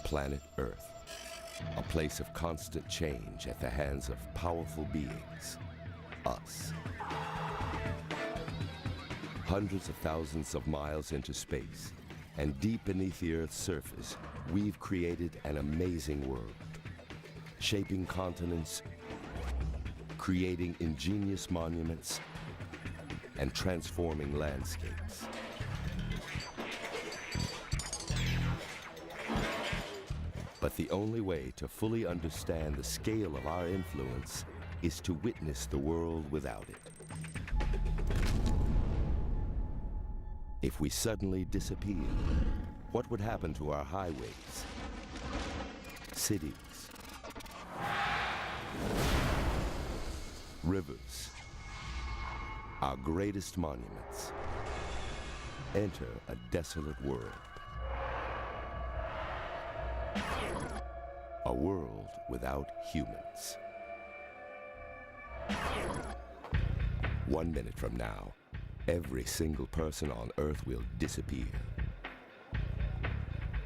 planet Earth, a place of constant change at the hands of powerful beings, us. Hundreds of thousands of miles into space, and deep beneath the Earth's surface, we've created an amazing world, shaping continents, creating ingenious monuments, and transforming landscapes. But the only way to fully understand the scale of our influence is to witness the world without it. If we suddenly disappear, what would happen to our highways, cities, rivers, our greatest monuments? Enter a desolate world. A world without humans. 1 minute from now, every single person on Earth will disappear.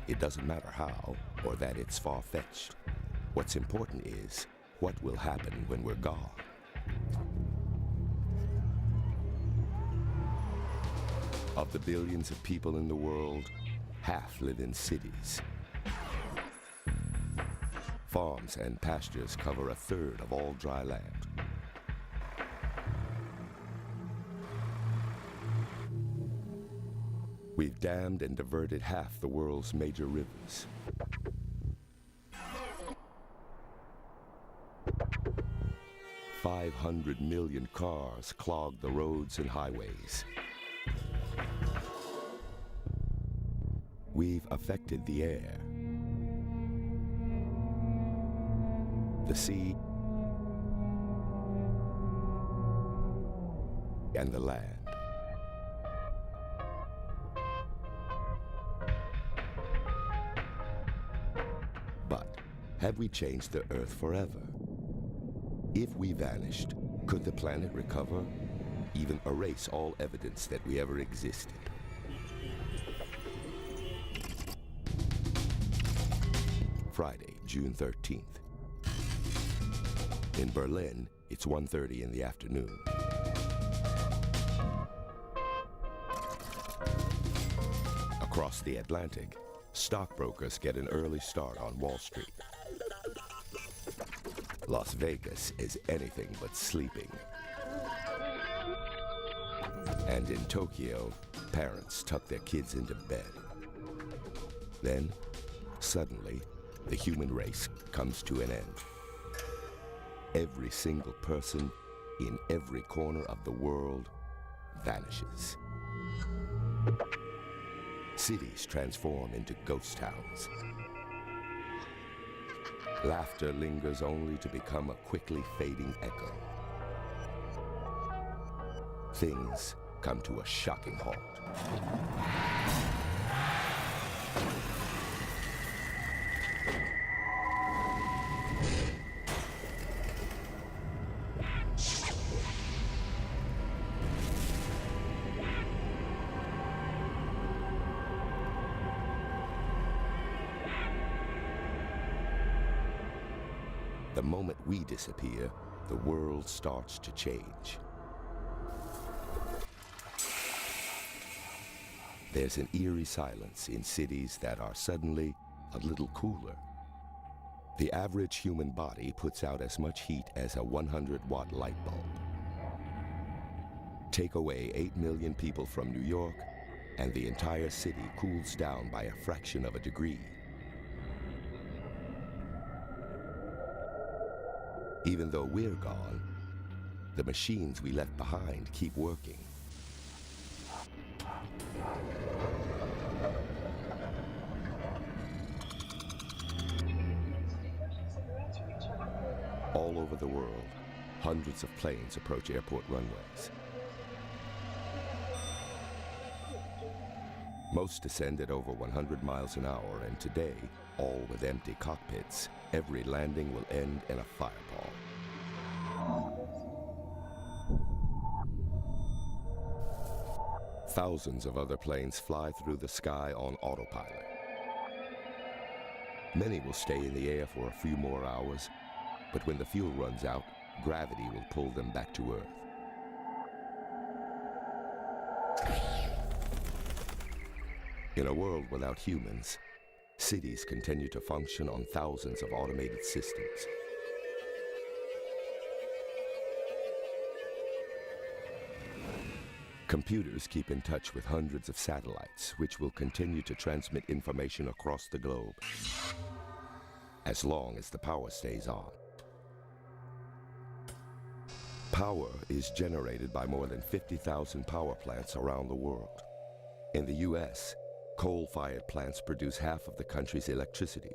It doesn't matter how, or that it's far-fetched. What's important is what will happen when we're gone. Of the billions of people in the world, half live in cities. Farms and pastures cover a third of all dry land. We've dammed and diverted half the world's major rivers. $500 million cars clog the roads and highways. We've affected the air, the sea, and the land. But have we changed the Earth forever? If we vanished, could the planet recover, even erase all evidence that we ever existed? Friday, June 13th. In Berlin, it's 1:30 in the afternoon. Across the Atlantic, stockbrokers get an early start on Wall Street. Las Vegas is anything but sleeping. And in Tokyo, parents tuck their kids into bed. Then, suddenly, the human race comes to an end. Every single person in every corner of the world vanishes. Cities transform into ghost towns. Laughter lingers only to become a quickly fading echo. Things come to a shocking halt. The moment we disappear, the world starts to change. There's an eerie silence in cities that are suddenly a little cooler. The average human body puts out as much heat as a 100-watt light bulb. Take away 8 million people from New York, and the entire city cools down by a fraction of a degree. Even though we're gone, the machines we left behind keep working. All over the world, hundreds of planes approach airport runways. Most descend at over 100 miles an hour, and today, all with empty cockpits, every landing will end in a fireball. Thousands of other planes fly through the sky on autopilot. Many will stay in the air for a few more hours, but when the fuel runs out, gravity will pull them back to Earth. In a world without humans, cities continue to function on thousands of automated systems. Computers keep in touch with hundreds of satellites, which will continue to transmit information across the globe, as long as the power stays on. Power is generated by more than 50,000 power plants around the world. In the US, coal-fired plants produce half of the country's electricity.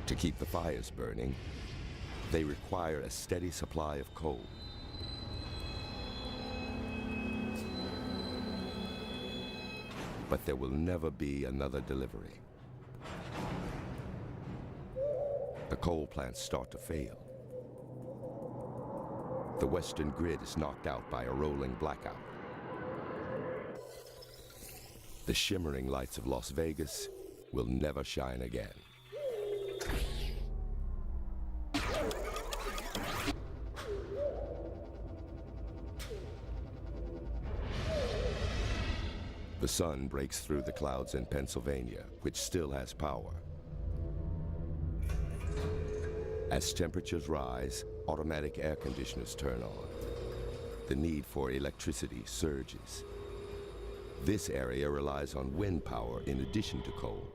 To keep the fires burning, they require a steady supply of coal. But there will never be another delivery. The coal plants start to fail. The Western grid is knocked out by a rolling blackout. The shimmering lights of Las Vegas will never shine again. The sun breaks through the clouds in Pennsylvania, which still has power. As temperatures rise, automatic air conditioners turn on. The need for electricity surges. This area relies on wind power in addition to coal.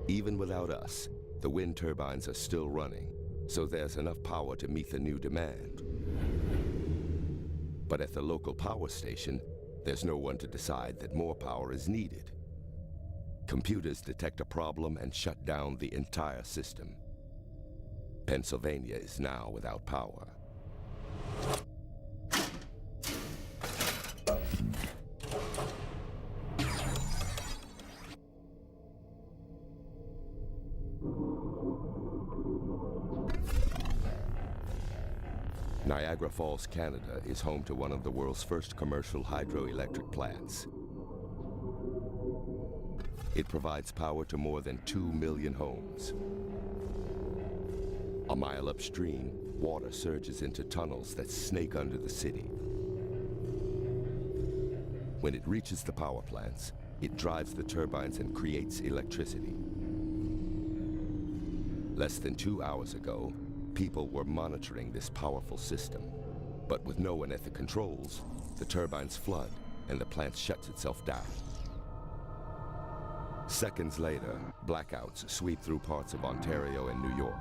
Even without us, the wind turbines are still running, so there's enough power to meet the new demand. But at the local power station, there's no one to decide that more power is needed. Computers detect a problem and shut down the entire system. Pennsylvania is now without power. Niagara Falls, Canada is home to one of the world's first commercial hydroelectric plants. It provides power to more than 2 million homes. A mile upstream, water surges into tunnels that snake under the city. When it reaches the power plants, it drives the turbines and creates electricity. Less than 2 hours ago, people were monitoring this powerful system. But with no one at the controls, the turbines flood and the plant shuts itself down. Seconds later, blackouts sweep through parts of Ontario and New York.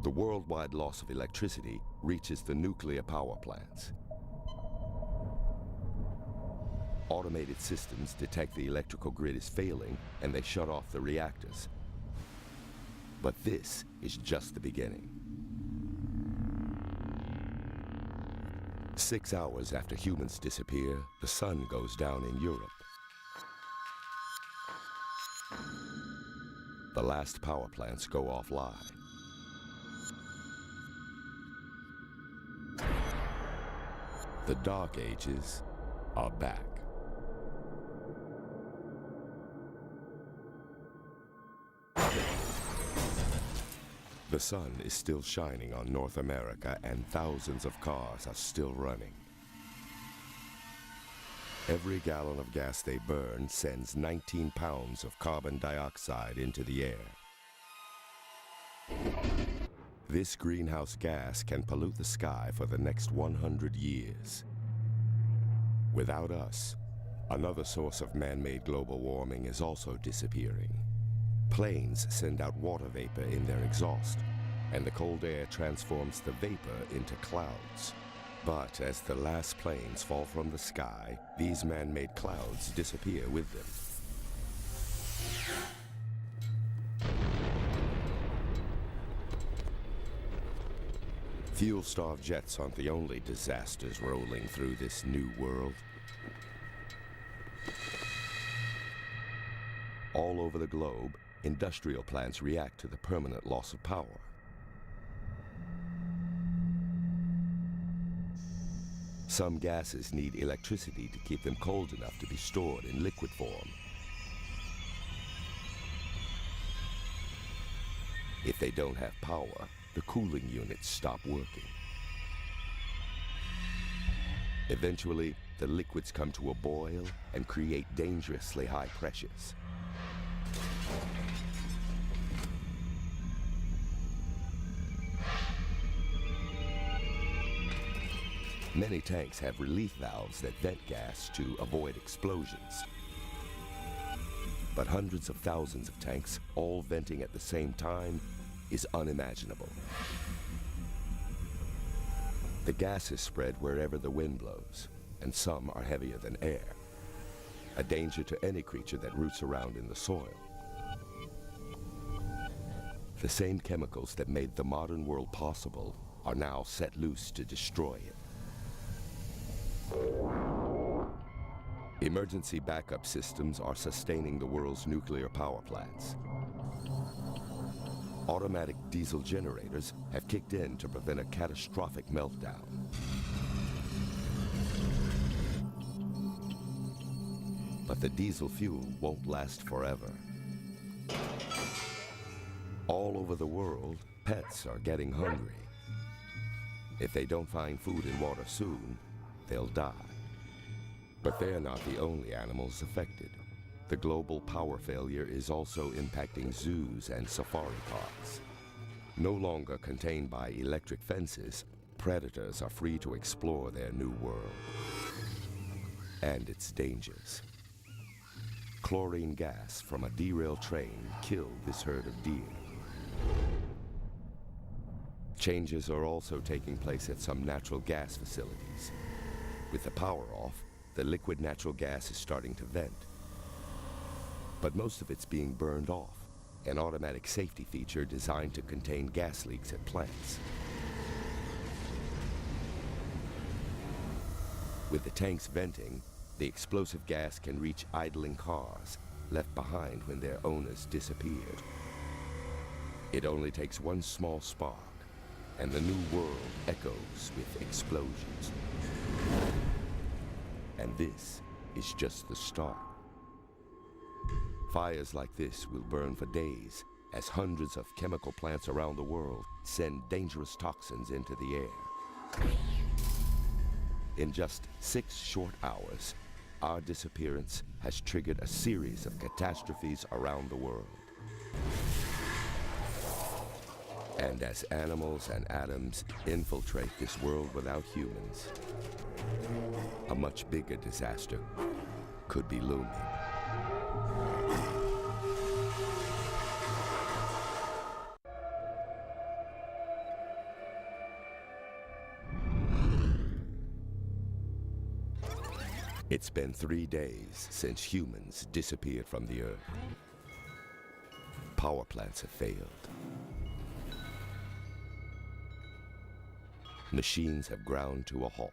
The worldwide loss of electricity reaches the nuclear power plants. Automated systems detect the electrical grid is failing and they shut off the reactors. But this is just the beginning. 6 hours after humans disappear, the sun goes down in Europe. The last power plants go offline. The Dark Ages are back. The sun is still shining on North America and thousands of cars are still running. Every gallon of gas they burn sends 19 pounds of carbon dioxide into the air. This greenhouse gas can pollute the sky for the next 100 years. Without us, another source of man-made global warming is also disappearing. Planes send out water vapor in their exhaust, and the cold air transforms the vapor into clouds. But as the last planes fall from the sky, these man-made clouds disappear with them. Fuel-starved jets aren't the only disasters rolling through this new world. All over the globe, industrial plants react to the permanent loss of power. Some gases need electricity to keep them cold enough to be stored in liquid form. If they don't have power, the cooling units stop working. Eventually, the liquids come to a boil and create dangerously high pressures. Many tanks have relief valves that vent gas to avoid explosions. But hundreds of thousands of tanks, all venting at the same time, is unimaginable. The gas is spread wherever the wind blows, and some are heavier than air, a danger to any creature that roots around in the soil. The same chemicals that made the modern world possible are now set loose to destroy it. Emergency backup systems are sustaining the world's nuclear power plants. Automatic diesel generators have kicked in to prevent a catastrophic meltdown. But the diesel fuel won't last forever. All over the world, pets are getting hungry. If they don't find food and water soon, they'll die. But they're not the only animals affected. The global power failure is also impacting zoos and safari parks. No longer contained by electric fences, predators are free to explore their new world. And its dangers. Chlorine gas from a derailed train killed this herd of deer. Changes are also taking place at some natural gas facilities. With the power off, the liquid natural gas is starting to vent. But most of it's being burned off, an automatic safety feature designed to contain gas leaks at plants. With the tanks venting, the explosive gas can reach idling cars, left behind when their owners disappeared. It only takes one small spark, and the new world echoes with explosions. And this is just the start. Fires like this will burn for days as hundreds of chemical plants around the world send dangerous toxins into the air. In just 6 short hours, our disappearance has triggered a series of catastrophes around the world. And as animals and atoms infiltrate this world without humans, a much bigger disaster could be looming. It's been 3 days since humans disappeared from the Earth. Power plants have failed. Machines have ground to a halt.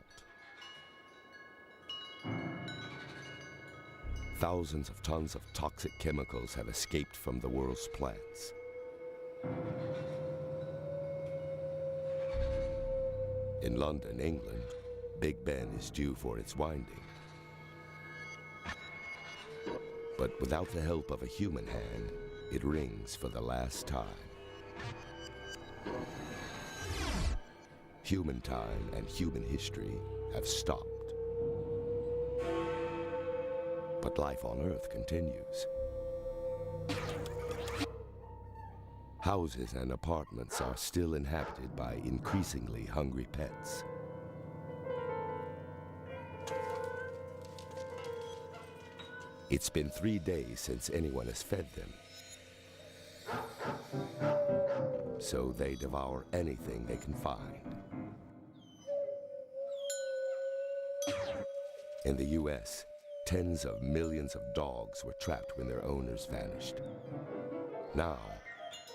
Thousands of tons of toxic chemicals have escaped from the world's plants. In London, England, Big Ben is due for its winding. But without the help of a human hand, it rings for the last time. Human time and human history have stopped. But life on Earth continues. Houses and apartments are still inhabited by increasingly hungry pets. It's been 3 days since anyone has fed them. So they devour anything they can find. In the US, tens of millions of dogs were trapped when their owners vanished. Now,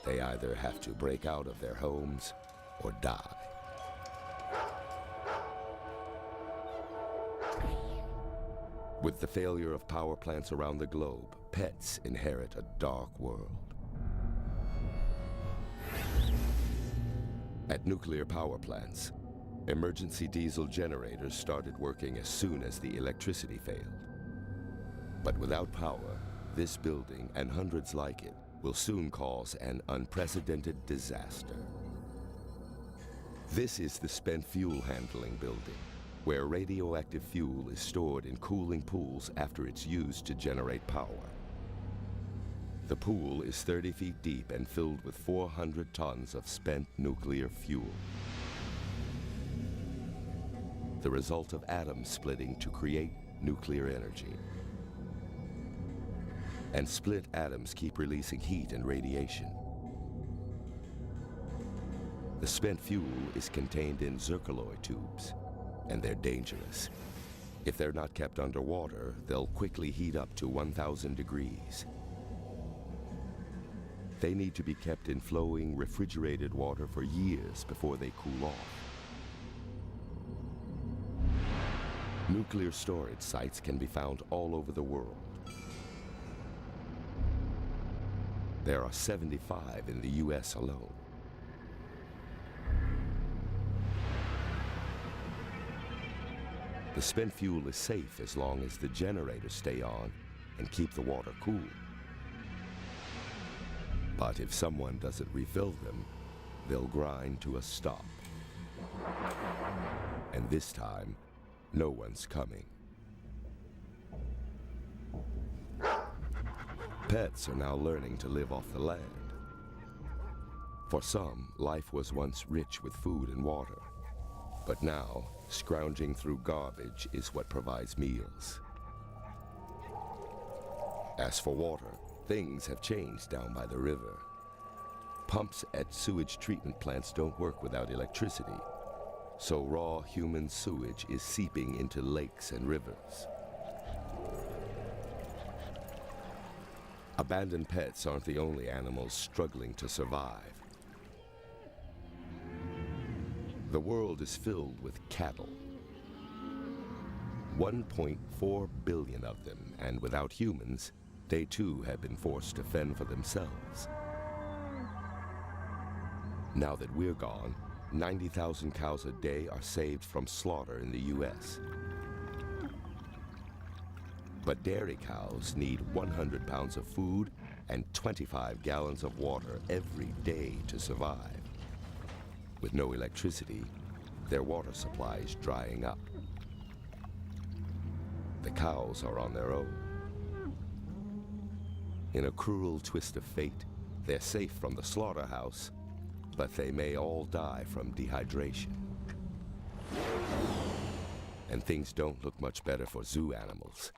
they either have to break out of their homes or die. With the failure of power plants around the globe, pets inherit a dark world. At nuclear power plants, Emergency diesel generators started working as soon as the electricity failed. But without power, this building and hundreds like it will soon cause an unprecedented disaster. This is the spent fuel handling building, where radioactive fuel is stored in cooling pools after it's used to generate power. The pool is 30 feet deep and filled with 400 tons of spent nuclear fuel. The result of atoms splitting to create nuclear energy. And split atoms keep releasing heat and radiation. The spent fuel is contained in zircaloy tubes, and they're dangerous. If they're not kept underwater, they'll quickly heat up to 1,000 degrees. They need to be kept in flowing, refrigerated water for years before they cool off. Nuclear storage sites can be found all over the world. There are 75 in the US alone. The spent fuel is safe as long as the generators stay on and keep the water cool. But if someone doesn't refill them, they'll grind to a stop. And this time, no one's coming. Pets are now learning to live off the land. For some, life was once rich with food and water. But now, scrounging through garbage is what provides meals. As for water, things have changed down by the river. Pumps at sewage treatment plants don't work without electricity, so raw human sewage is seeping into lakes and rivers. Abandoned pets aren't the only animals struggling to survive. The world is filled with cattle. 1.4 billion of them, and without humans, they too have been forced to fend for themselves. Now that we're gone, 90,000 cows a day are saved from slaughter in the US. But dairy cows need 100 pounds of food and 25 gallons of water every day to survive. With no electricity, their water supply is drying up. The cows are on their own. In a cruel twist of fate, they're safe from the slaughterhouse, but they may all die from dehydration. And things don't look much better for zoo animals.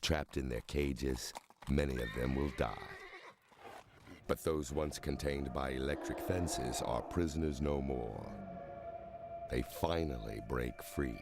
Trapped in their cages, many of them will die. But those once contained by electric fences are prisoners no more. They finally break free.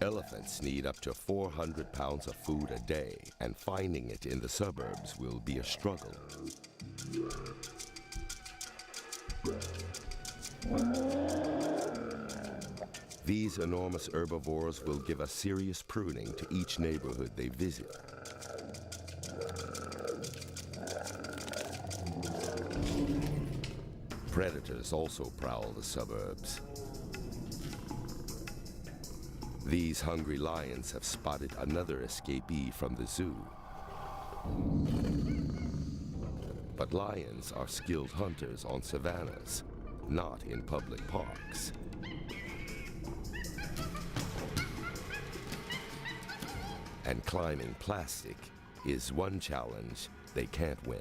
Elephants need up to 400 pounds of food a day, and finding it in the suburbs will be a struggle. These enormous herbivores will give a serious pruning to each neighborhood they visit. Predators also prowl the suburbs. These hungry lions have spotted another escapee from the zoo. But lions are skilled hunters on savannas, not in public parks. And climbing plastic is one challenge they can't win.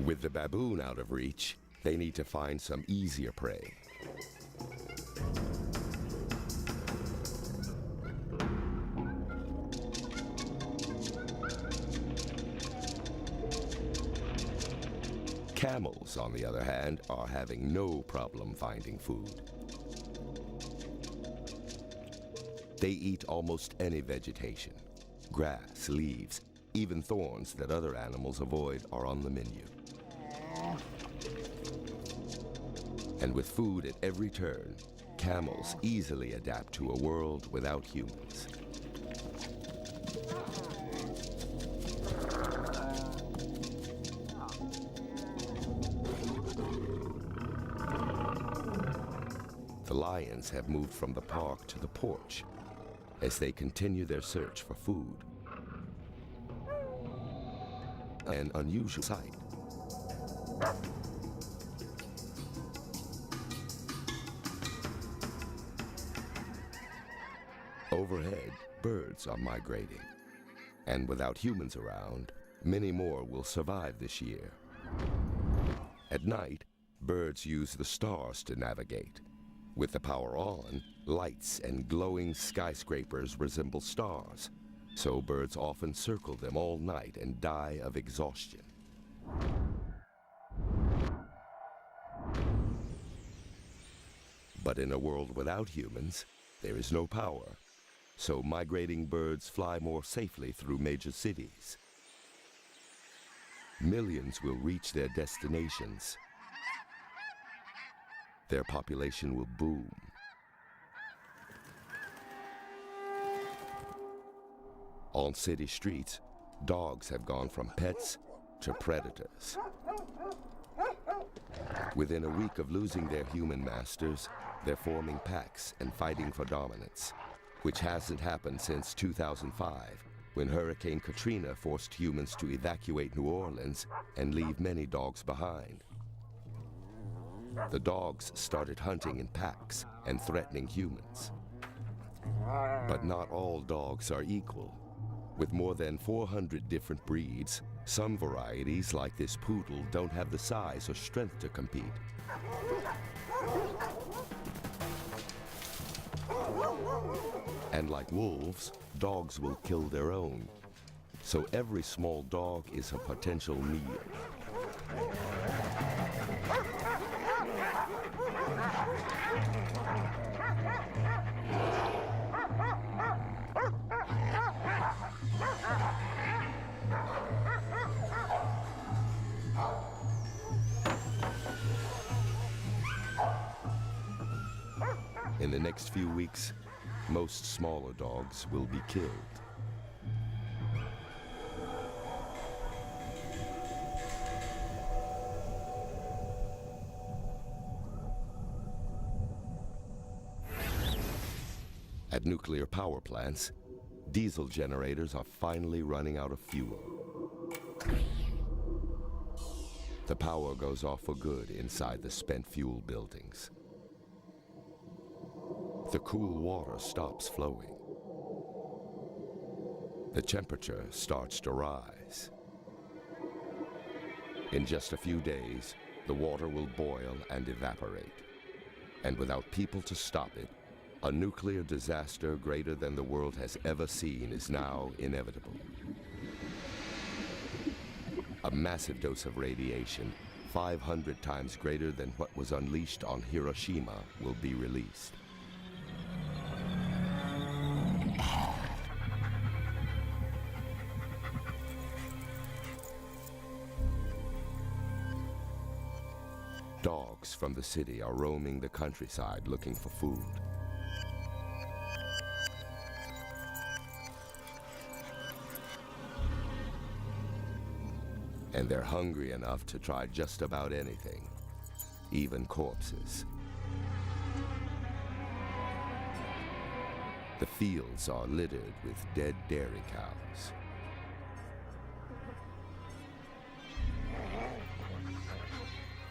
With the baboon out of reach, they need to find some easier prey. Camels, on the other hand, are having no problem finding food. They eat almost any vegetation. Grass, leaves, even thorns that other animals avoid are on the menu. And with food at every turn, camels easily adapt to a world without humans. The lions have moved from the park to the porch as they continue their search for food. An unusual sight. Overhead, birds are migrating. And without humans around, many more will survive this year. At night, birds use the stars to navigate. With the power on, lights and glowing skyscrapers resemble stars, so birds often circle them all night and die of exhaustion. But in a world without humans, there is no power, so migrating birds fly more safely through major cities. Millions will reach their destinations. Their population will boom. On city streets, dogs have gone from pets to predators. Within a week of losing their human masters, they're forming packs and fighting for dominance, which hasn't happened since 2005, when Hurricane Katrina forced humans to evacuate New Orleans and leave many dogs behind. The dogs started hunting in packs and threatening humans. But not all dogs are equal. With more than 400 different breeds, some varieties, like this poodle, don't have the size or strength to compete. And like wolves, dogs will kill their own. So every small dog is a potential meal. In the next few weeks, most smaller dogs will be killed. At nuclear power plants, diesel generators are finally running out of fuel. The power goes off for good inside the spent fuel buildings. The cool water stops flowing. The temperature starts to rise. In just a few days, the water will boil and evaporate. And without people to stop it, a nuclear disaster greater than the world has ever seen is now inevitable. A massive dose of radiation, 500 times greater than what was unleashed on Hiroshima, will be released. Dogs from the city are roaming the countryside looking for food. And they're hungry enough to try just about anything, even corpses. The fields are littered with dead dairy cows.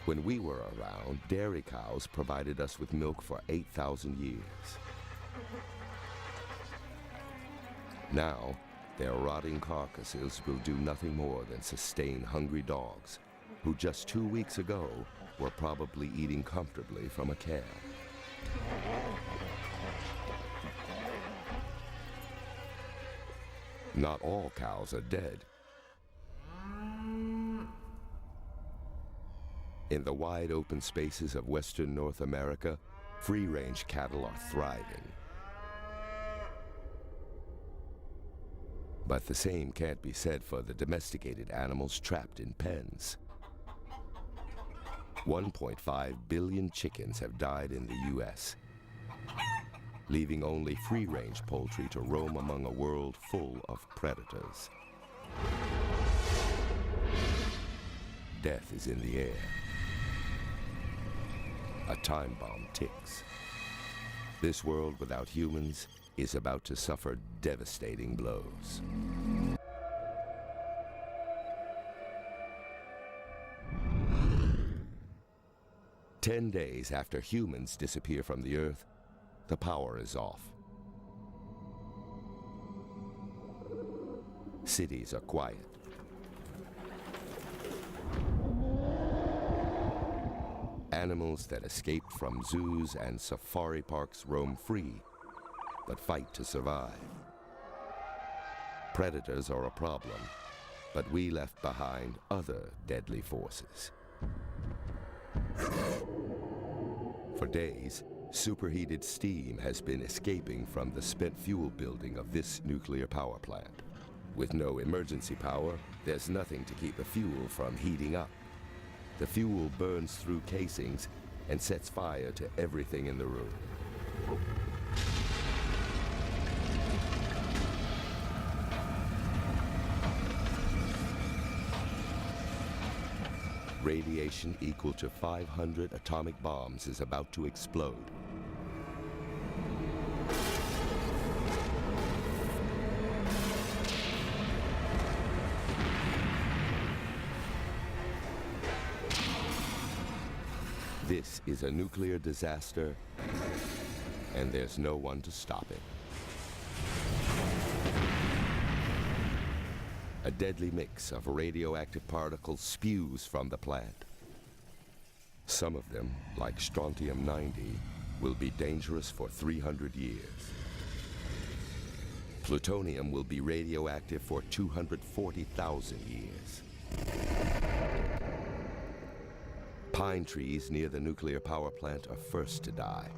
When we were around, dairy cows provided us with milk for 8,000 years. Now, their rotting carcasses will do nothing more than sustain hungry dogs, who just 2 weeks ago were probably eating comfortably from a can. Not all cows are dead. In the wide open spaces of western North America, free-range cattle are thriving. But the same can't be said for the domesticated animals trapped in pens. 1.5 billion chickens have died in the U.S., leaving only free-range poultry to roam among a world full of predators. Death is in the air. A time bomb ticks. This world without humans is about to suffer devastating blows. Ten days after humans disappear from the Earth, the power is off. Cities are quiet. Animals that escaped from zoos and safari parks roam free, but fight to survive. Predators are a problem, but we left behind other deadly forces. For days, superheated steam has been escaping from the spent fuel building of this nuclear power plant. With no emergency power, there's nothing to keep the fuel from heating up. The fuel burns through casings and sets fire to everything in the room. Radiation equal to 500 atomic bombs is about to explode. This is a nuclear disaster, and there's no one to stop it. A deadly mix of radioactive particles spews from the plant. Some of them, like strontium-90, will be dangerous for 300 years. Plutonium will be radioactive for 240,000 years. Pine trees near the nuclear power plant are first to die.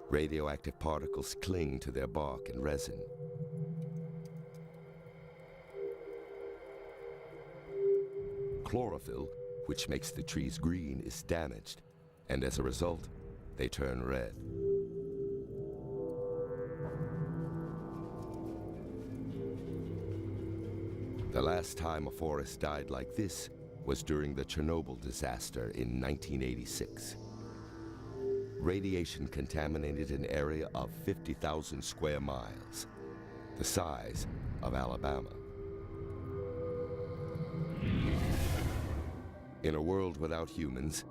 Radioactive particles cling to their bark and resin. Chlorophyll, which makes the trees green, is damaged, and as a result, they turn red. The last time a forest died like this was during the Chernobyl disaster in 1986. Radiation contaminated an area of 50,000 square miles, the size of Alabama. In a world without humans,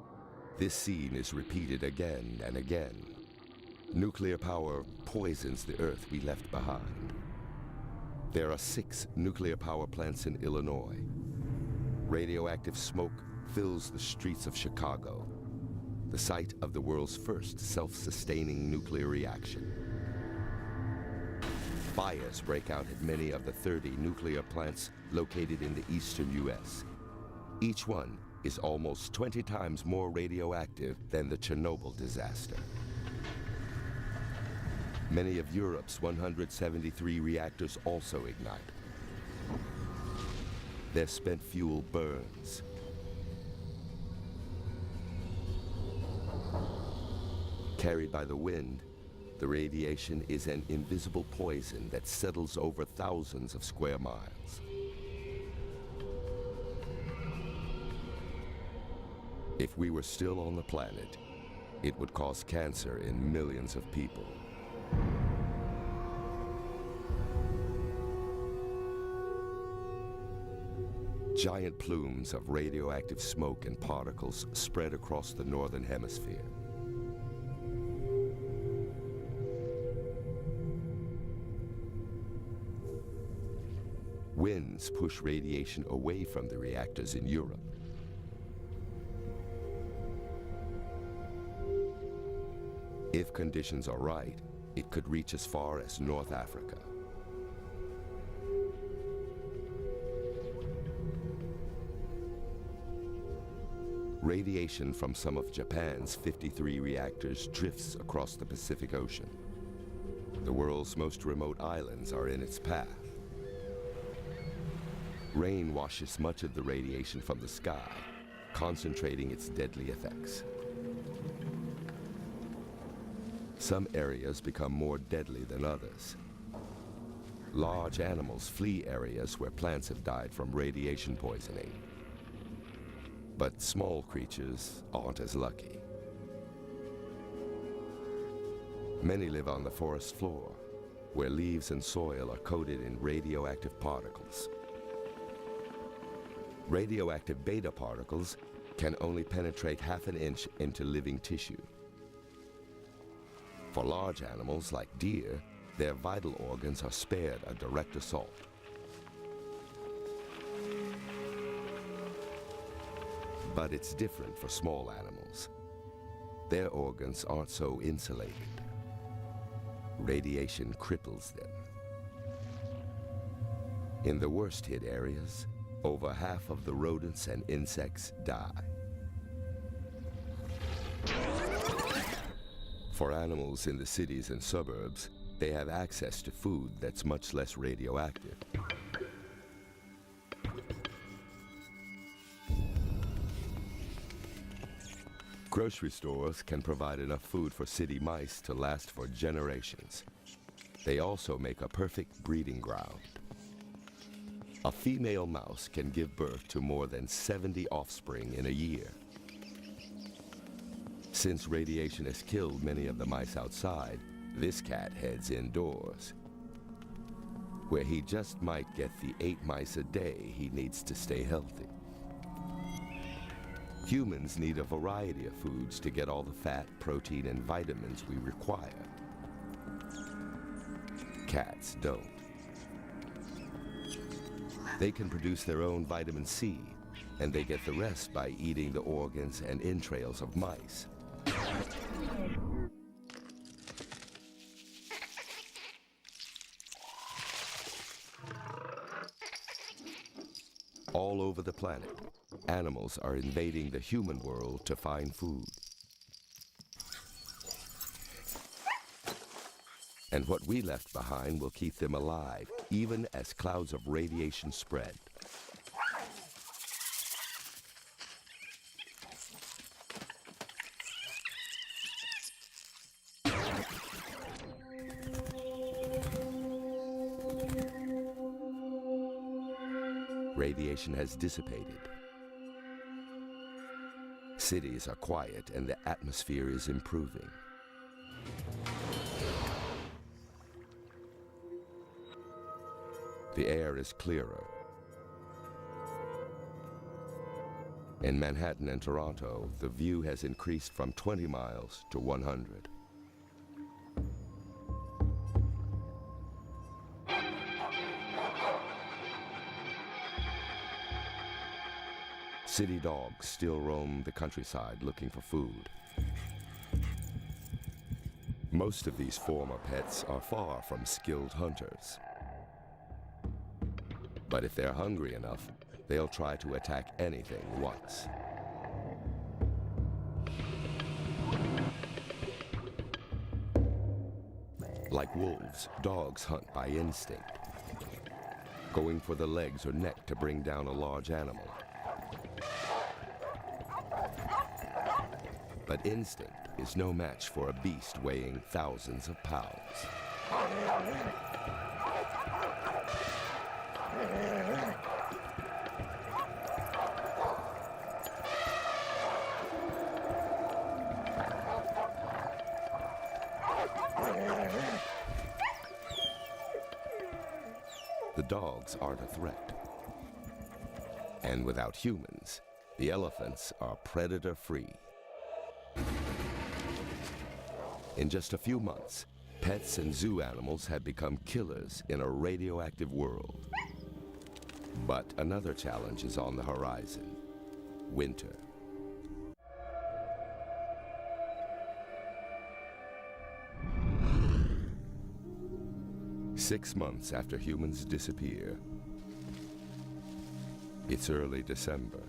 this scene is repeated again and again. Nuclear power poisons the Earth we left behind. There are 6 nuclear power plants in Illinois. Radioactive smoke fills the streets of Chicago, the site of the world's first self-sustaining nuclear reaction. Fires break out at many of the 30 nuclear plants located in the eastern U.S. Each one is almost 20 times more radioactive than the Chernobyl disaster. Many of Europe's 173 reactors also ignite. Their spent fuel burns. Carried by the wind, the radiation is an invisible poison that settles over thousands of square miles. If we were still on the planet, it would cause cancer in millions of people. Giant plumes of radioactive smoke and particles spread across the northern hemisphere. Winds push radiation away from the reactors in Europe. If conditions are right, it could reach as far as North Africa. Radiation from some of Japan's 53 reactors drifts across the Pacific Ocean. The world's most remote islands are in its path. Rain washes much of the radiation from the sky, concentrating its deadly effects. Some areas become more deadly than others. Large animals flee areas where plants have died from radiation poisoning. But small creatures aren't as lucky. Many live on the forest floor, where leaves and soil are coated in radioactive particles. Radioactive beta particles can only penetrate half an inch into living tissue. For large animals like deer, their vital organs are spared a direct assault. But it's different for small animals. Their organs aren't so insulated. Radiation cripples them. In the worst hit areas, over half of the rodents and insects die. For animals in the cities and suburbs, they have access to food that's much less radioactive. Grocery stores can provide enough food for city mice to last for generations. They also make a perfect breeding ground. A female mouse can give birth to more than 70 offspring in a year. Since radiation has killed many of the mice outside, this cat heads indoors, where he just might get the 8 mice a day he needs to stay healthy. Humans need a variety of foods to get all the fat, protein, and vitamins we require. Cats don't. They can produce their own vitamin C, and they get the rest by eating the organs and entrails of mice. All over the planet, animals are invading the human world to find food. And what we left behind will keep them alive, even as clouds of radiation spread. Radiation has dissipated. Cities are quiet and the atmosphere is improving. The air is clearer. In Manhattan and Toronto, the view has increased from 20 miles to 100. City dogs still roam the countryside looking for food. Most of these former pets are far from skilled hunters. But if they're hungry enough, they'll try to attack anything once. Like wolves, dogs hunt by instinct, going for the legs or neck to bring down a large animal. But instinct is no match for a beast weighing thousands of pounds. The dogs aren't a threat. And without humans, the elephants are predator-free. In just a few months, pets and zoo animals have become killers in a radioactive world. But another challenge is on the horizon: winter. Six months after humans disappear, it's early December.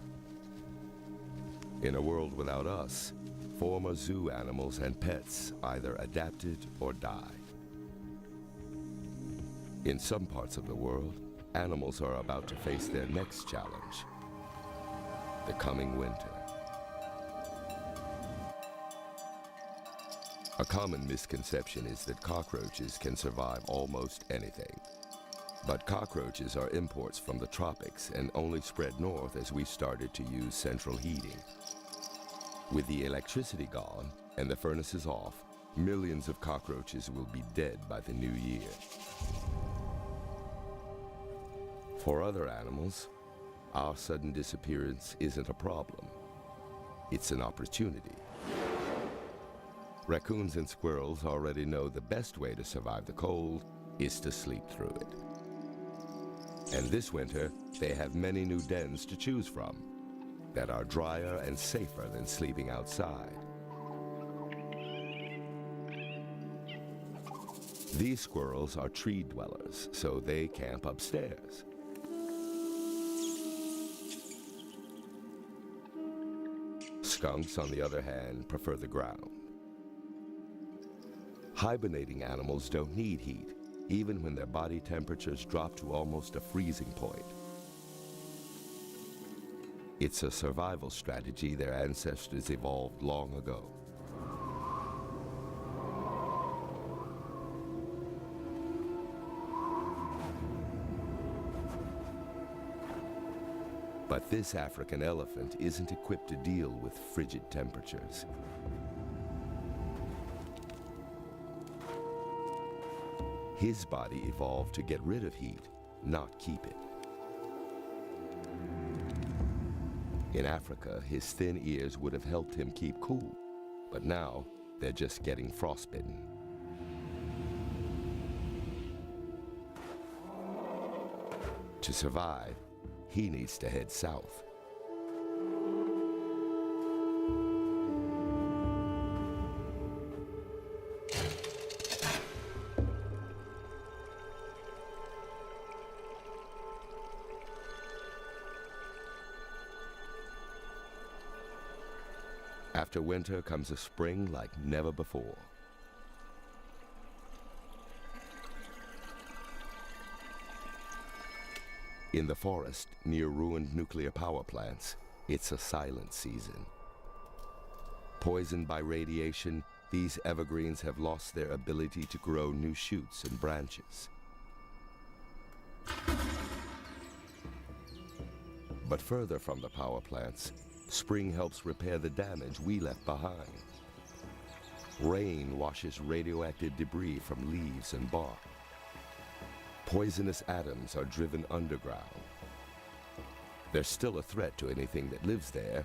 In a world without us, former zoo animals and pets either adapted or died. In some parts of the world, animals are about to face their next challenge, the coming winter. A common misconception is that cockroaches can survive almost anything. But cockroaches are imports from the tropics and only spread north as we started to use central heating. With the electricity gone and the furnaces off, millions of cockroaches will be dead by the new year. For other animals, our sudden disappearance isn't a problem. It's an opportunity. Raccoons and squirrels already know the best way to survive the cold is to sleep through it. And this winter, they have many new dens to choose from that are drier and safer than sleeping outside. These squirrels are tree dwellers, so they camp upstairs. Skunks, on the other hand, prefer the ground. Hibernating animals don't need heat, even when their body temperatures drop to almost a freezing point. It's a survival strategy their ancestors evolved long ago. But this African elephant isn't equipped to deal with frigid temperatures. His body evolved to get rid of heat, not keep it. In Africa, his thin ears would have helped him keep cool, but now they're just getting frostbitten. To survive, he needs to head south. After winter comes a spring like never before. In the forest near ruined nuclear power plants, it's a silent season. Poisoned by radiation, these evergreens have lost their ability to grow new shoots and branches. But further from the power plants, spring helps repair the damage we left behind. Rain washes radioactive debris from leaves and bark. Poisonous atoms are driven underground. There's still a threat to anything that lives there,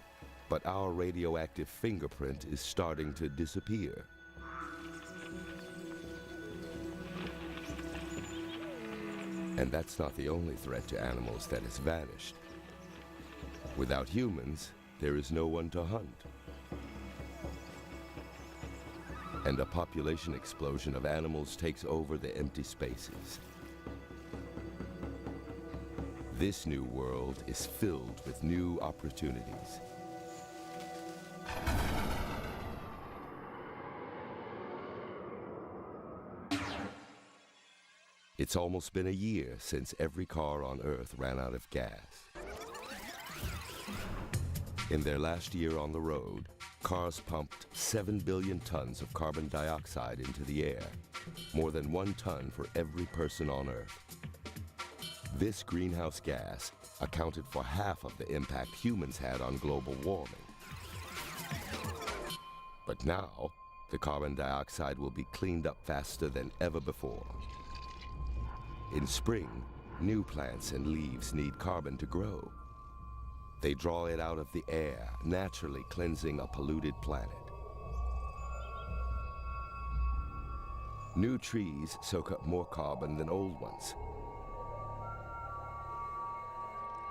but our radioactive fingerprint is starting to disappear. And that's not the only threat to animals that has vanished. Without humans, there is no one to hunt. And a population explosion of animals takes over the empty spaces. This new world is filled with new opportunities. It's almost been a year since every car on Earth ran out of gas. In their last year on the road, cars pumped 7 billion tons of carbon dioxide into the air, more than 1 ton for every person on Earth. This greenhouse gas accounted for half of the impact humans had on global warming. But now, the carbon dioxide will be cleaned up faster than ever before. In spring, new plants and leaves need carbon to grow. They draw it out of the air, naturally cleansing a polluted planet. New trees soak up more carbon than old ones.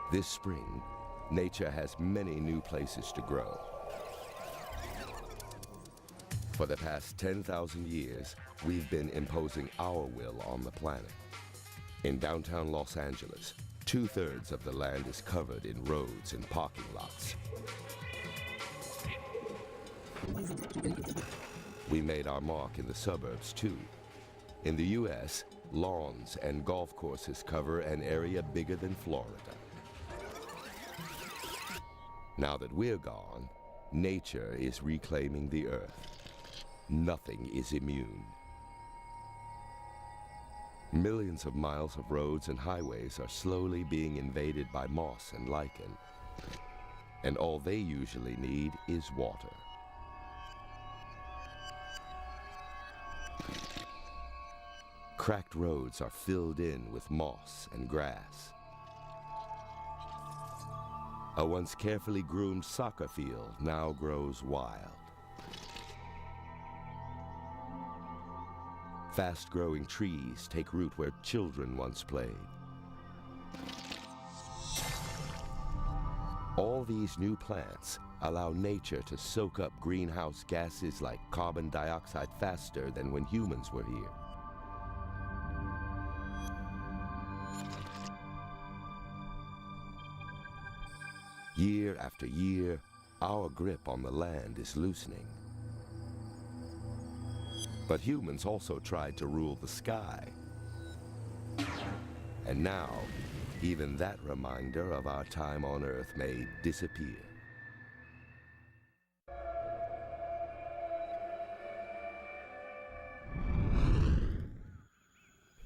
This spring, nature has many new places to grow. For the past 10,000 years, we've been imposing our will on the planet. In downtown Los Angeles, 2/3 of the land is covered in roads and parking lots. We made our mark in the suburbs, too. In the U.S., lawns and golf courses cover an area bigger than Florida. Now that we're gone, nature is reclaiming the earth. Nothing is immune. Millions of miles of roads and highways are slowly being invaded by moss and lichen. And all they usually need is water. Cracked roads are filled in with moss and grass. A once carefully groomed soccer field now grows wild. Fast-growing trees take root where children once played. All these new plants allow nature to soak up greenhouse gases like carbon dioxide faster than when humans were here. Year after year, our grip on the land is loosening. But humans also tried to rule the sky. And now, even that reminder of our time on Earth may disappear.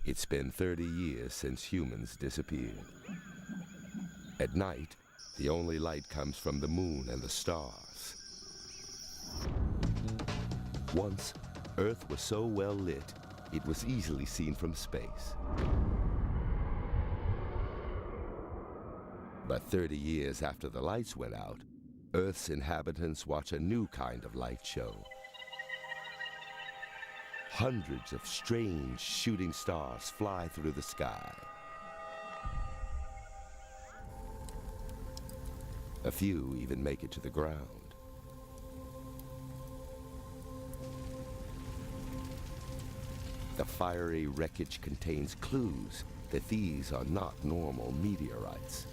It's been 30 years since humans disappeared. At night, the only light comes from the moon and the stars. Once, Earth was so well lit, it was easily seen from space. But 30 years after the lights went out, Earth's inhabitants watch a new kind of light show. Hundreds of strange shooting stars fly through the sky. A few even make it to the ground. The fiery wreckage contains clues that these are not normal meteorites.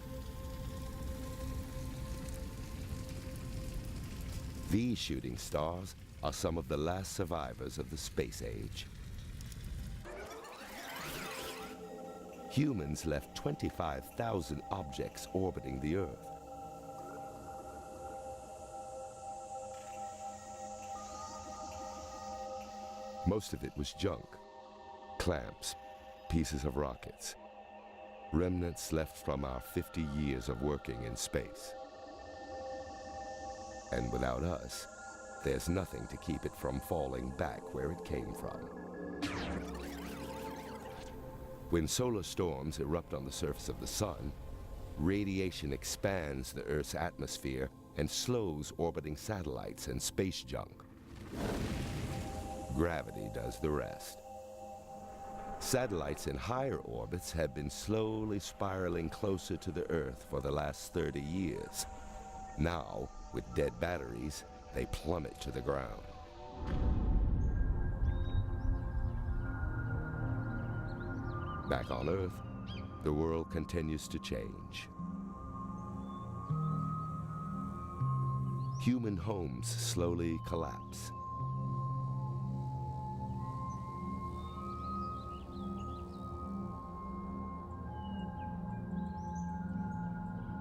These shooting stars are some of the last survivors of the space age. Humans left 25,000 objects orbiting the Earth. Most of it was junk. Clamps, pieces of rockets, remnants left from our 50 years of working in space. And without us, there's nothing to keep it from falling back where it came from. When solar storms erupt on the surface of the sun, radiation expands the Earth's atmosphere and slows orbiting satellites and space junk. Gravity does the rest. Satellites in higher orbits have been slowly spiraling closer to the Earth for the last 30 years. Now, with dead batteries, they plummet to the ground. Back on Earth, the world continues to change. Human homes slowly collapse.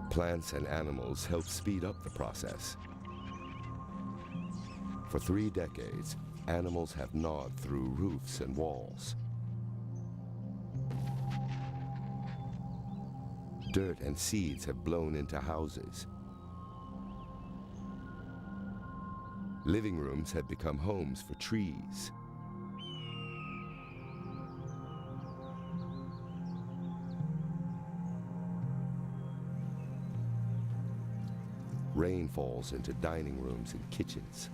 Plants and animals help speed up the process. For 3 decades, animals have gnawed through roofs and walls. Dirt and seeds have blown into houses. Living rooms have become homes for trees. Rain falls into dining rooms and kitchens.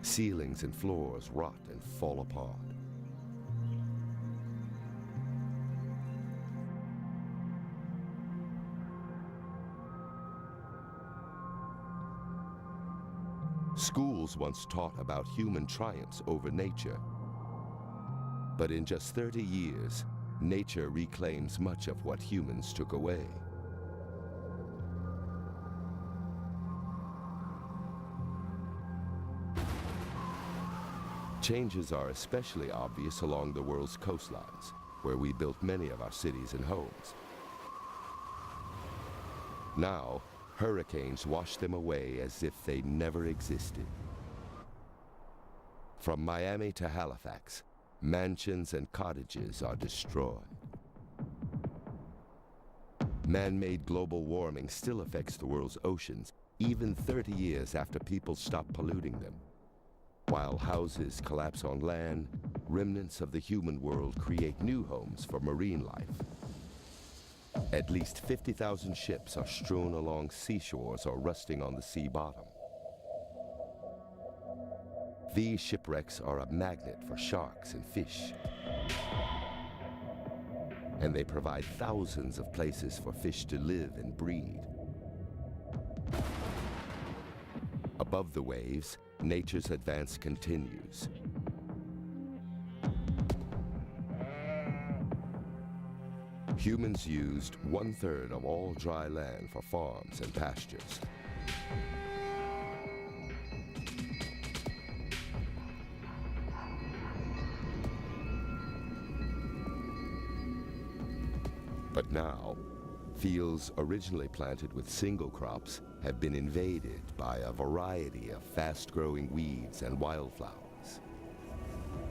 Ceilings and floors rot and fall apart. Schools once taught about human triumphs over nature. But in just 30 years, nature reclaims much of what humans took away. changes are especially obvious along the world's coastlines, where we built many of our cities and homes. Now, hurricanes wash them away as if they never existed. From Miami to Halifax, mansions and cottages are destroyed. Man-made global warming still affects the world's oceans, even 30 years after people stop polluting them. While houses collapse on land, remnants of the human world create new homes for marine life. At least 50,000 ships are strewn along seashores or rusting on the sea bottom. These shipwrecks are a magnet for sharks and fish, and they provide thousands of places for fish to live and breed. Above the waves, nature's advance continues. Humans used 1/3 of all dry land for farms and pastures. But now, fields originally planted with single crops have been invaded by a variety of fast-growing weeds and wildflowers.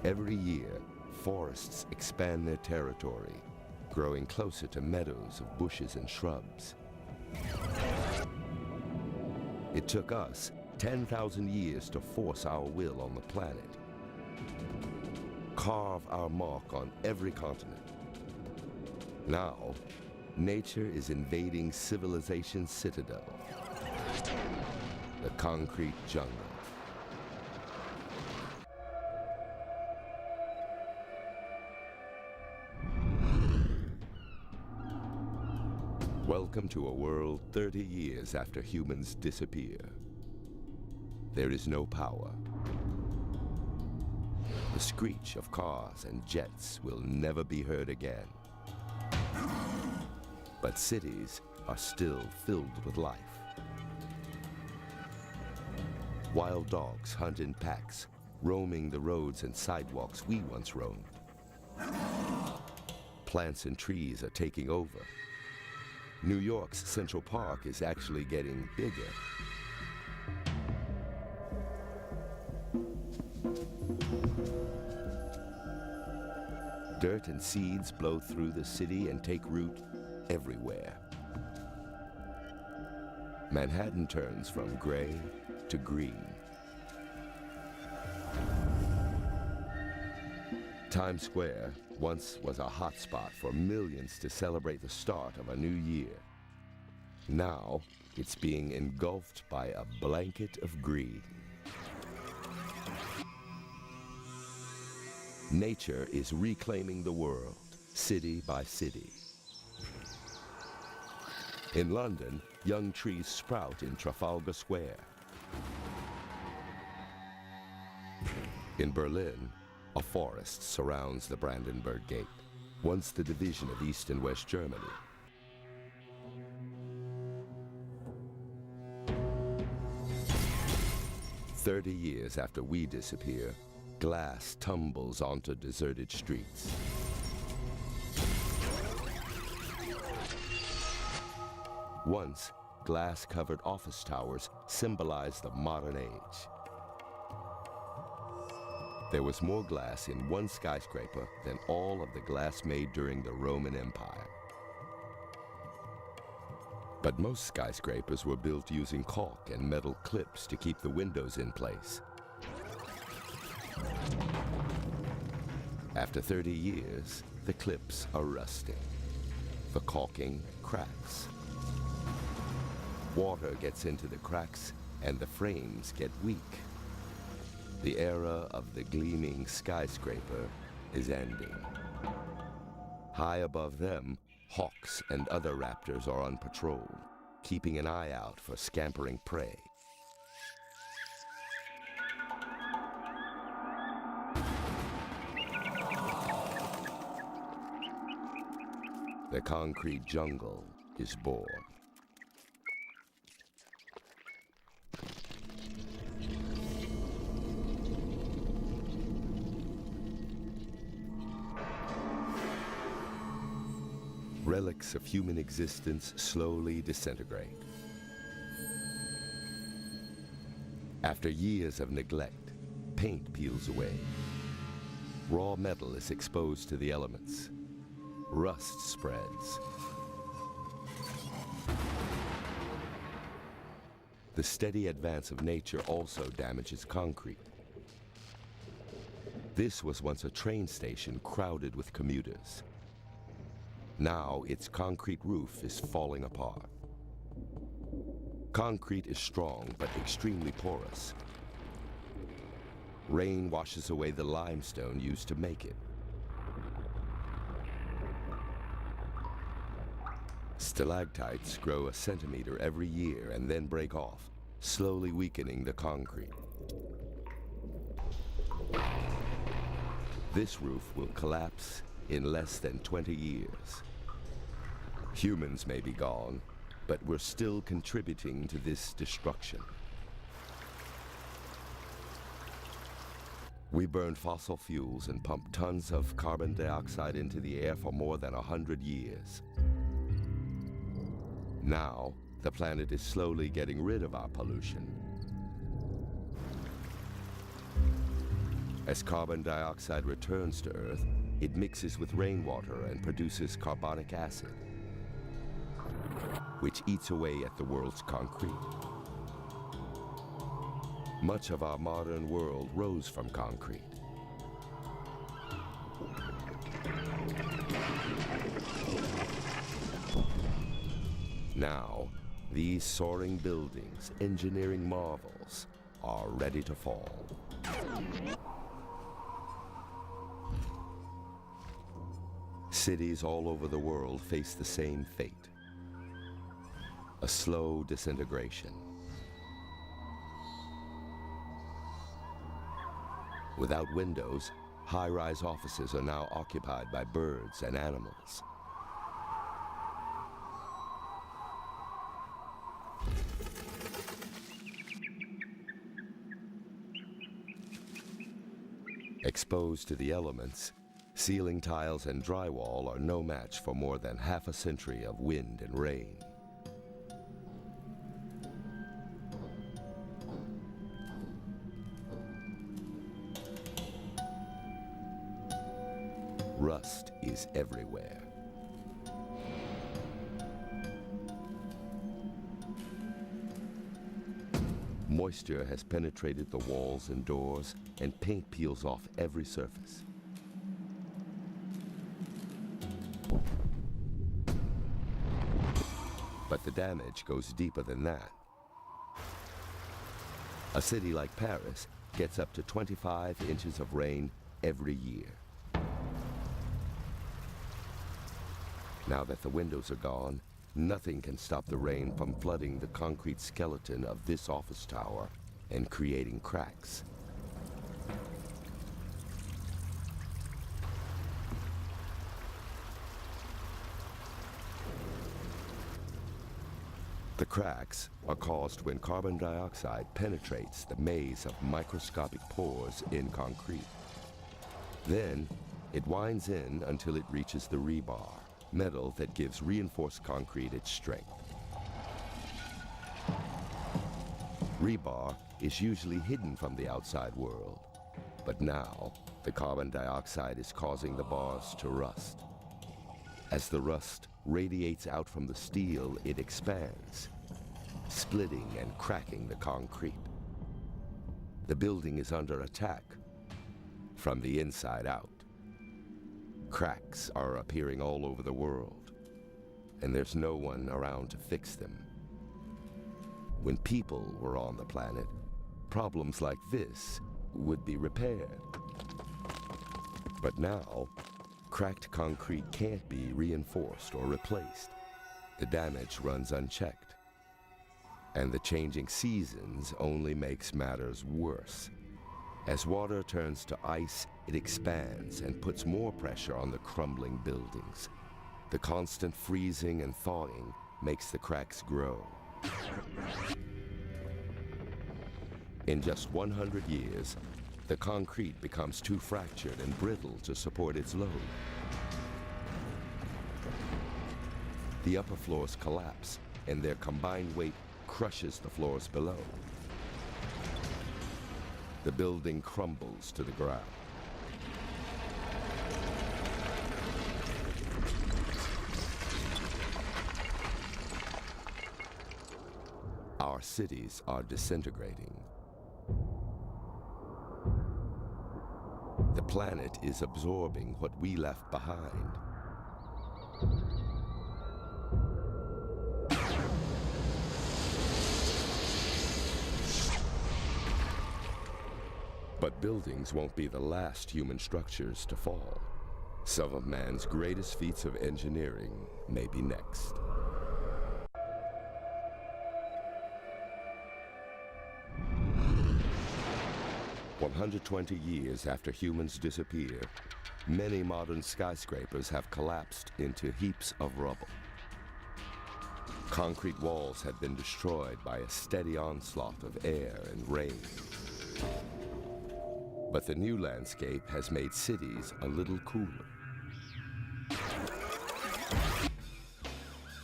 Every year, forests expand their territory, growing closer to meadows of bushes and shrubs. It took us 10,000 years to force our will on the planet, carve our mark on every continent. Now, nature is invading civilization's citadel, the concrete jungle. Welcome to a world 30 years after humans disappear. There is no power. The screech of cars and jets will never be heard again. But cities are still filled with life. Wild dogs hunt in packs, roaming the roads and sidewalks we once roamed. Plants and trees are taking over. New York's Central Park is actually getting bigger. Dirt and seeds blow through the city and take root everywhere. Manhattan turns from gray to green. Times Square once was a hotspot for millions to celebrate the start of a new year. Now, it's being engulfed by a blanket of green. Nature is reclaiming the world, city by city. In London, young trees sprout in Trafalgar Square. In Berlin, a forest surrounds the Brandenburg Gate, once the division of East and West Germany. "30 years after we disappear, glass tumbles onto deserted streets. Once, glass-covered office towers symbolized the modern age. There was more glass in one skyscraper than all of the glass made during the Roman Empire. But most skyscrapers were built using caulk and metal clips to keep the windows in place. After 30 years, the clips are rusting. The caulking cracks. Water gets into the cracks and the frames get weak. The era of the gleaming skyscraper is ending. High above them, hawks and other raptors are on patrol, keeping an eye out for scampering prey. The concrete jungle is born. Relics of human existence slowly disintegrate. After years of neglect, paint peels away. Raw metal is exposed to the elements. Rust spreads. The steady advance of nature also damages concrete. This was once a train station crowded with commuters. Now its concrete roof is falling apart. Concrete is strong but extremely porous. Rain washes away the limestone used to make it. Stalactites grow a centimeter every year and then break off, slowly weakening the concrete. This roof will collapse in less than 20 years. Humans may be gone, but we're still contributing to this destruction. We burn fossil fuels and pump tons of carbon dioxide into the air for more than 100 years. Now, the planet is slowly getting rid of our pollution. As carbon dioxide returns to Earth, it mixes with rainwater and produces carbonic acid, which eats away at the world's concrete. Much of our modern world rose from concrete. Now, these soaring buildings, engineering marvels, are ready to fall. Cities all over the world face the same fate: a slow disintegration. Without windows, high-rise offices are now occupied by birds and animals. Exposed to the elements, ceiling tiles and drywall are no match for more than half a century of wind and rain. Rust is everywhere. Moisture has penetrated the walls and doors, and paint peels off every surface. But the damage goes deeper than that. A city like Paris gets up to 25 inches of rain every year. Now that the windows are gone, nothing can stop the rain from flooding the concrete skeleton of this office tower and creating cracks. The cracks are caused when carbon dioxide penetrates the maze of microscopic pores in concrete. Then it winds in until it reaches the rebar, metal that gives reinforced concrete its strength. Rebar is usually hidden from the outside world, but now the carbon dioxide is causing the bars to rust. As the rust radiates out from the steel, it expands, splitting and cracking the concrete. The building is under attack from the inside out. Cracks are appearing all over the world, and there's no one around to fix them. When people were on the planet, problems like this would be repaired. But now, cracked concrete can't be reinforced or replaced. The damage runs unchecked, and the changing seasons only makes matters worse. As water turns to ice, it expands and puts more pressure on the crumbling buildings. The constant freezing and thawing makes the cracks grow. In just 100 years, the concrete becomes too fractured and brittle to support its load. The upper floors collapse, and their combined weight crushes the floors below. The building crumbles to the ground. Our cities are disintegrating. The planet is absorbing what we left behind. But buildings won't be the last human structures to fall. Some of man's greatest feats of engineering may be next. 120 years after humans disappear, many modern skyscrapers have collapsed into heaps of rubble. Concrete walls have been destroyed by a steady onslaught of air and rain. But the new landscape has made cities a little cooler.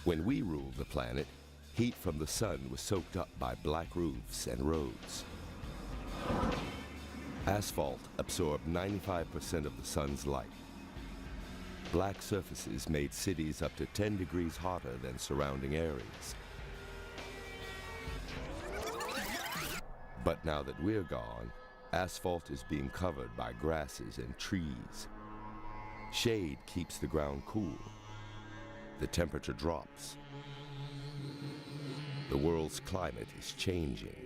When we ruled the planet, heat from the sun was soaked up by black roofs and roads. Asphalt absorbed 95% of the sun's light. Black surfaces made cities up to 10 degrees hotter than surrounding areas. But now that we're gone, asphalt is being covered by grasses and trees. Shade keeps the ground cool. The temperature drops. The world's climate is changing.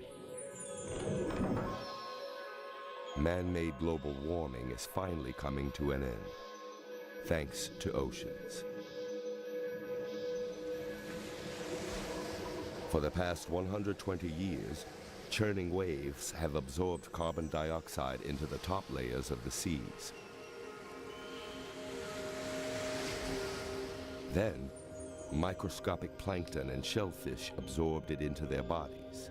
Man-made global warming is finally coming to an end, thanks to oceans. For the past 120 years, churning waves have absorbed carbon dioxide into the top layers of the seas. Then, microscopic plankton and shellfish absorbed it into their bodies.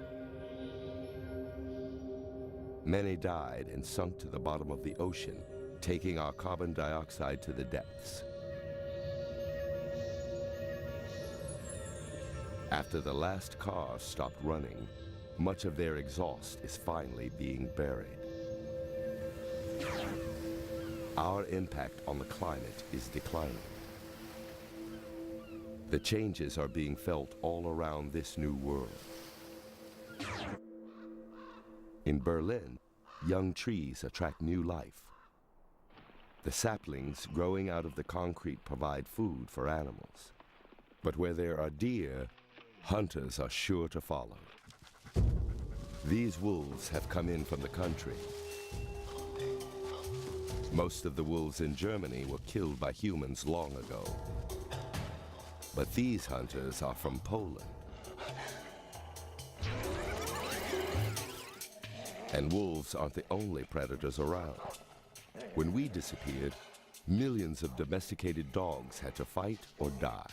Many died and sunk to the bottom of the ocean, taking our carbon dioxide to the depths. After the last cars stopped running, much of their exhaust is finally being buried. Our impact on the climate is declining. The changes are being felt all around this new world. In Berlin, young trees attract new life. The saplings growing out of the concrete provide food for animals. But where there are deer, hunters are sure to follow. These wolves have come in from the country. Most of the wolves in Germany were killed by humans long ago. But these hunters are from Poland. And wolves aren't the only predators around. When we disappeared, millions of domesticated dogs had to fight or die.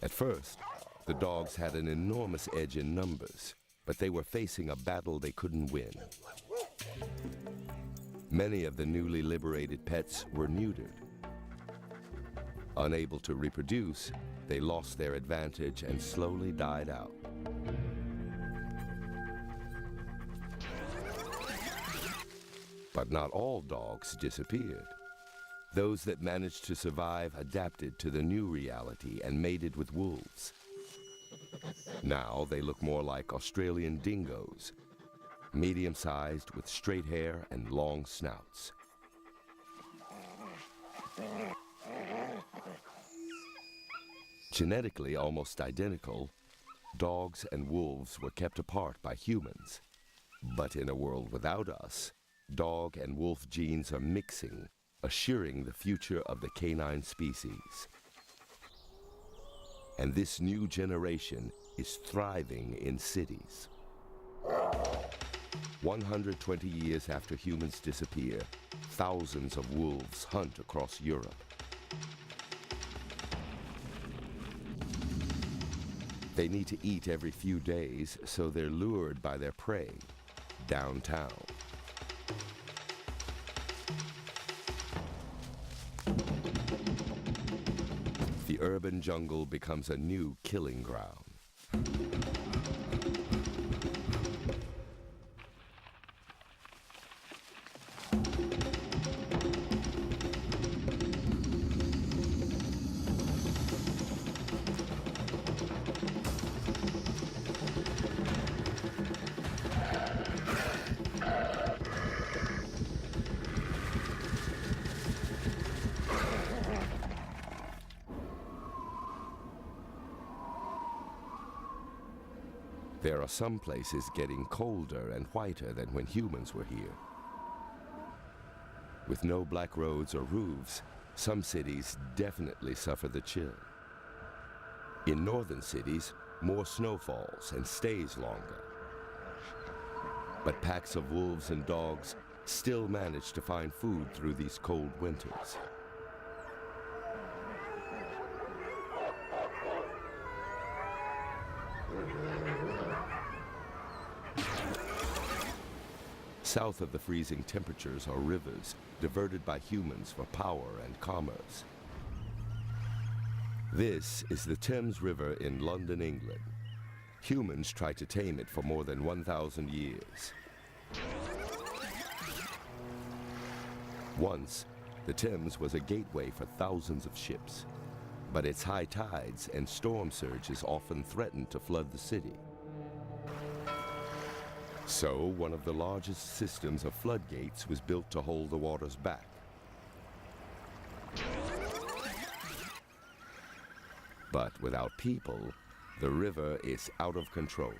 At first, the dogs had an enormous edge in numbers, but they were facing a battle they couldn't win. Many of the newly liberated pets were neutered. Unable to reproduce, they lost their advantage and slowly died out. But not all dogs disappeared. Those that managed to survive adapted to the new reality and mated with wolves. Now they look more like Australian dingoes, medium-sized with straight hair and long snouts. Genetically almost identical, dogs and wolves were kept apart by humans. But in a world without us, dog and wolf genes are mixing, assuring the future of the canine species. And this new generation is thriving in cities. 120 years after humans disappear, thousands of wolves hunt across Europe. They need to eat every few days, so they're lured by their prey downtown. the urban jungle becomes a new killing ground. There are some places getting colder and whiter than when humans were here. With no black roads or roofs, some cities definitely suffer the chill. In northern cities, more snow falls and stays longer. But packs of wolves and dogs still manage to find food through these cold winters. South of the freezing temperatures are rivers diverted by humans for power and commerce. This is the Thames River in London, England. Humans tried to tame it for more than 1,000 years. Once, the Thames was a gateway for thousands of ships, but its high tides and storm surges often threatened to flood the city. So, one of the largest systems of floodgates was built to hold the waters back. But without people, the river is out of control.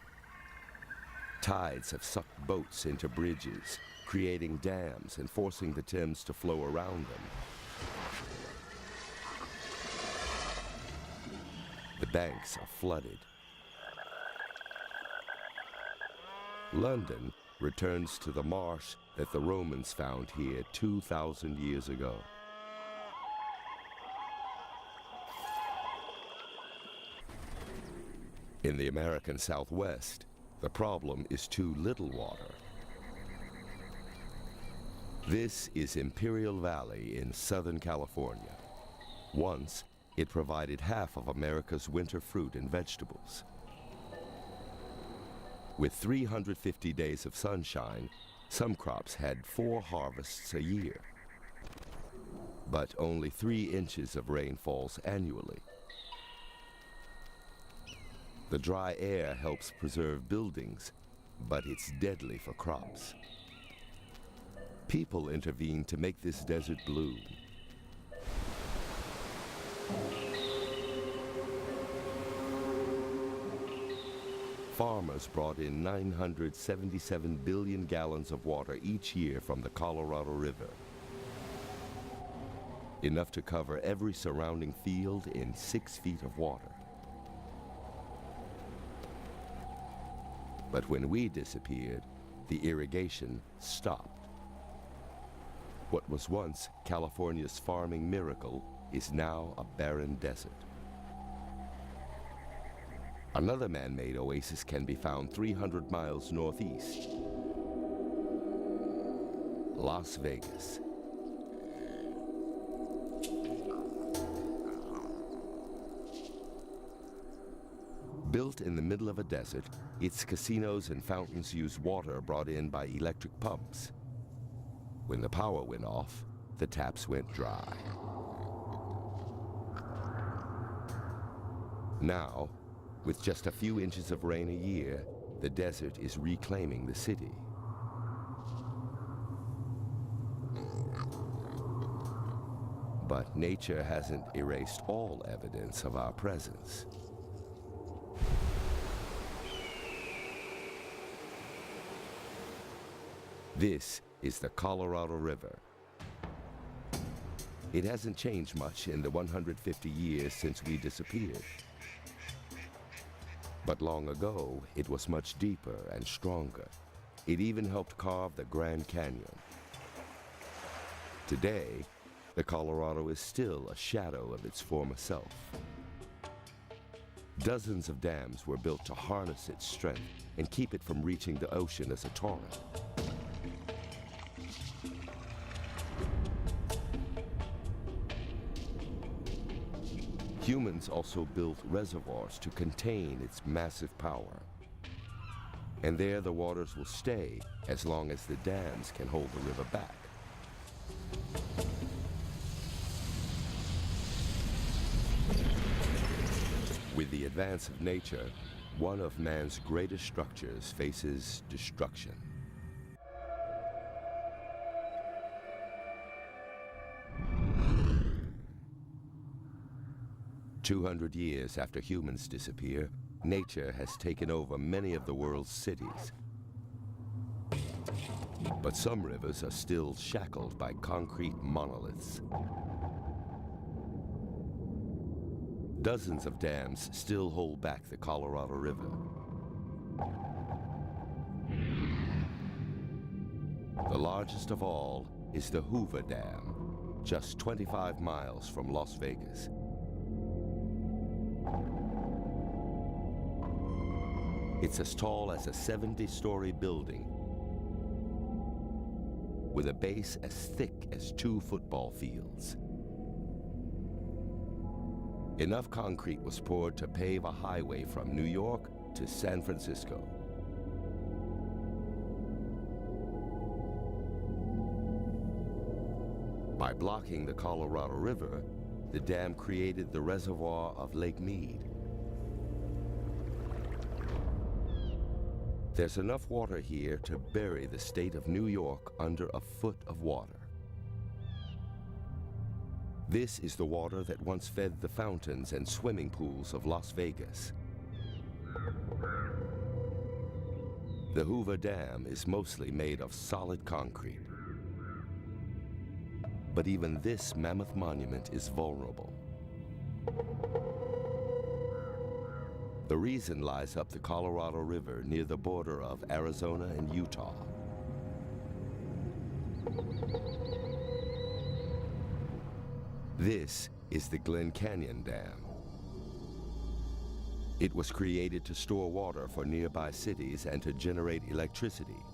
Tides have sucked boats into bridges, creating dams and forcing the Thames to flow around them. The banks are flooded. London returns to the marsh that the Romans found here 2,000 years ago. In the American Southwest, the problem is too little water. This is Imperial Valley in Southern California. Once, it provided half of America's winter fruit and vegetables. With 350 days of sunshine, some crops had 4 harvests a year. But only 3 inches of rain falls annually. The dry air helps preserve buildings, but it's deadly for crops. People intervene to make this desert bloom. Farmers brought in 977 billion gallons of water each year from the Colorado River. Enough to cover every surrounding field in 6 feet of water. But when we disappeared, the irrigation stopped. What was once California's farming miracle is now a barren desert. Another man-made oasis can be found 300 miles northeast. Las Vegas. Built in the middle of a desert, its casinos and fountains use water brought in by electric pumps. When the power went off, the taps went dry. Now, with just a few inches of rain a year, the desert is reclaiming the city. But nature hasn't erased all evidence of our presence. This is the Colorado River. It hasn't changed much in the 150 years since we disappeared. But long ago, it was much deeper and stronger. It even helped carve the Grand Canyon. Today, the Colorado is still a shadow of its former self. Dozens of dams were built to harness its strength and keep it from reaching the ocean as a torrent. Humans also built reservoirs to contain its massive power. And there the waters will stay as long as the dams can hold the river back. With the advance of nature, one of man's greatest structures faces destruction. "200 years after humans disappear, nature has taken over many of the world's cities. But some rivers are still shackled by concrete monoliths. Dozens of dams still hold back the Colorado River. The largest of all is the Hoover Dam, just 25 miles from Las Vegas. It's as tall as a 70-story building, with a base as thick as 2 football fields. Enough concrete was poured to pave a highway from New York to San Francisco. By blocking the Colorado River, the dam created the reservoir of Lake Mead. There's enough water here to bury the state of New York under a foot of water. This is the water that once fed the fountains and swimming pools of Las Vegas. The Hoover Dam is mostly made of solid concrete. But even this mammoth monument is vulnerable. The reason lies up the Colorado River near the border of Arizona and Utah. This is the Glen Canyon Dam. It was created to store water for nearby cities and to generate electricity.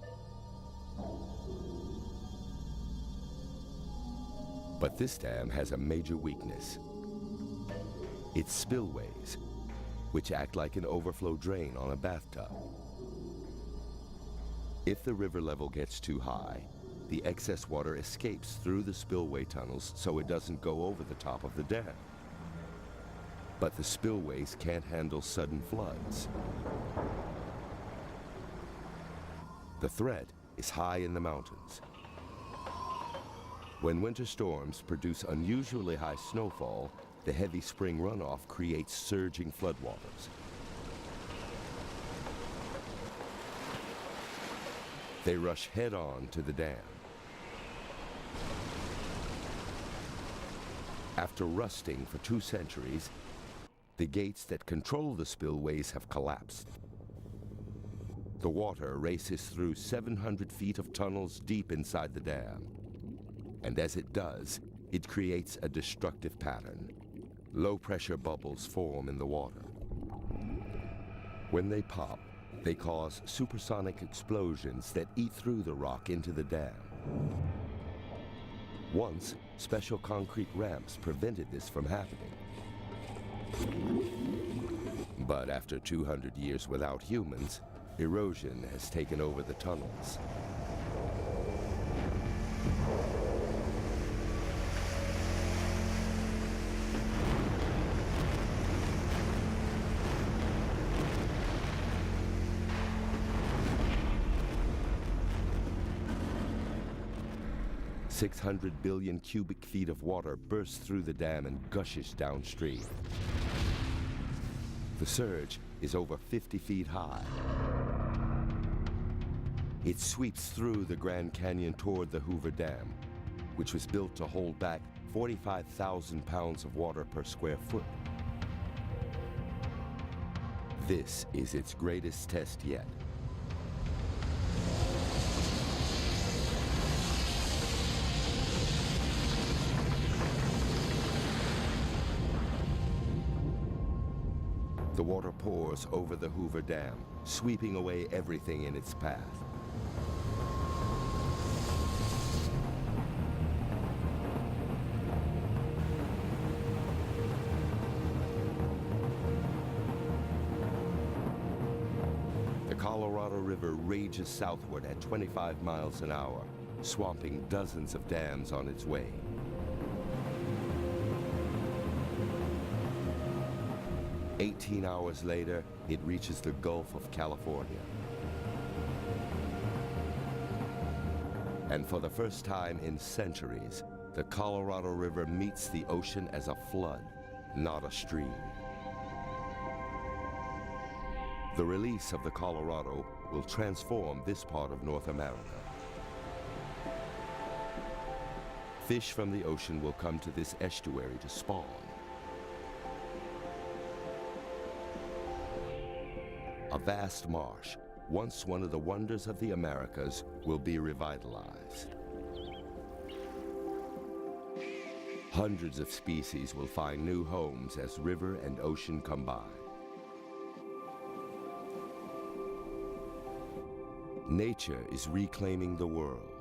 But this dam has a major weakness. Its spillways, which act like an overflow drain on a bathtub. If the river level gets too high, the excess water escapes through the spillway tunnels so it doesn't go over the top of the dam. But the spillways can't handle sudden floods. The threat is high in the mountains. When winter storms produce unusually high snowfall, the heavy spring runoff creates surging floodwaters. They rush head-on to the dam. After rusting for 2 centuries, the gates that control the spillways have collapsed. The water races through 700 feet of tunnels deep inside the dam. And as it does, it creates a destructive pattern. Low-pressure bubbles form in the water. When they pop, they cause supersonic explosions that eat through the rock into the dam. Once, special concrete ramps prevented this from happening. But after 200 years without humans, erosion has taken over the tunnels. $600 billion cubic feet of water bursts through the dam and gushes downstream. The surge is over 50 feet high. It sweeps through the Grand Canyon toward the Hoover Dam, which was built to hold back 45,000 pounds of water per square foot. This is its greatest test yet. The water pours over the Hoover Dam, sweeping away everything in its path. Colorado River rages southward at 25 miles an hour, swamping dozens of dams on its way. "18 hours later, it reaches the Gulf of California. And for the first time in centuries, the Colorado River meets the ocean as a flood, not a stream. The release of the Colorado will transform this part of North America. Fish from the ocean will come to this estuary to spawn. A vast marsh, once one of the wonders of the Americas, will be revitalized. Hundreds of species will find new homes as river and ocean combine. Nature is reclaiming the world.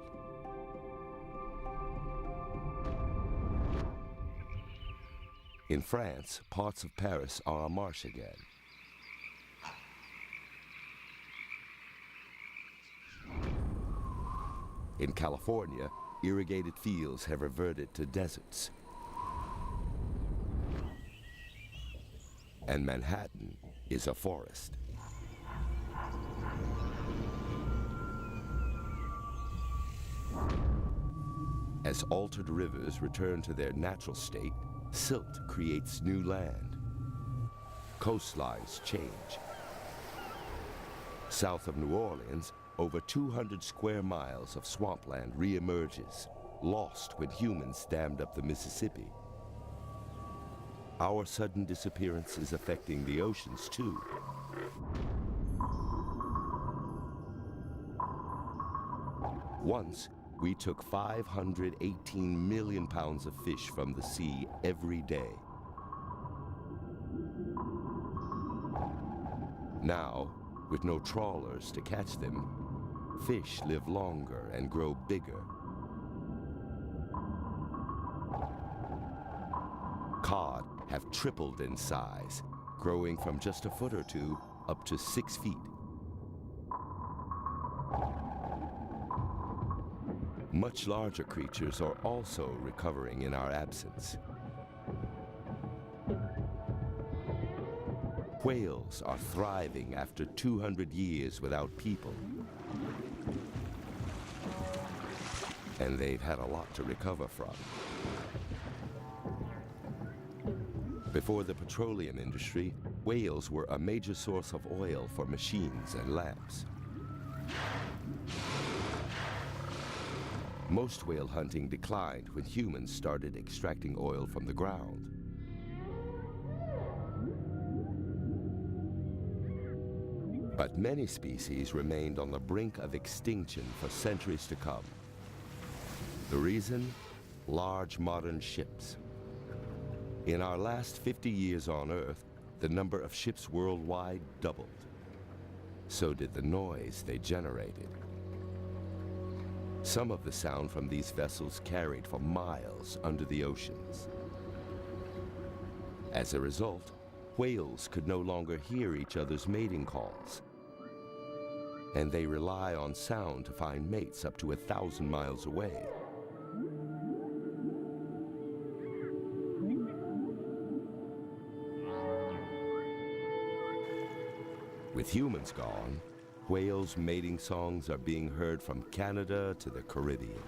In France, parts of Paris are a marsh again. In California, irrigated fields have reverted to deserts. And Manhattan is a forest. As altered rivers return to their natural state, silt creates new land. Coastlines change. South of New Orleans, over 200 square miles of swampland reemerges, lost when humans dammed up the Mississippi. Our sudden disappearance is affecting the oceans too. Once, we took 518 million pounds of fish from the sea every day. Now, with no trawlers to catch them, fish live longer and grow bigger. Cod have tripled in size, growing from just a foot or two up to 6 feet. Much larger creatures are also recovering in our absence. Whales are thriving after 200 years without people. And they've had a lot to recover from. Before the petroleum industry, whales were a major source of oil for machines and lamps. Most whale hunting declined when humans started extracting oil from the ground. But many species remained on the brink of extinction for centuries to come. The reason? Large modern ships. In our last 50 years on Earth, the number of ships worldwide doubled. So did the noise they generated. Some of the sound from these vessels carried for miles under the oceans. As a result, whales could no longer hear each other's mating calls. And they rely on sound to find mates up to 1,000 miles away. With humans gone, whales' mating songs are being heard from Canada to the Caribbean.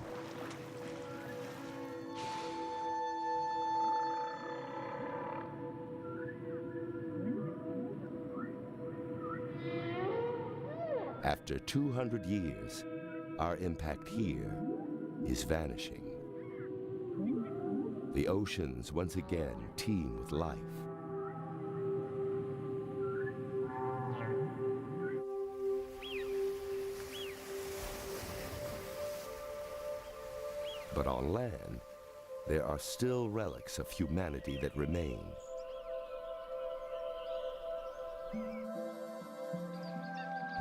After 200 years, our impact here is vanishing. The oceans once again teem with life. But on land, there are still relics of humanity that remain.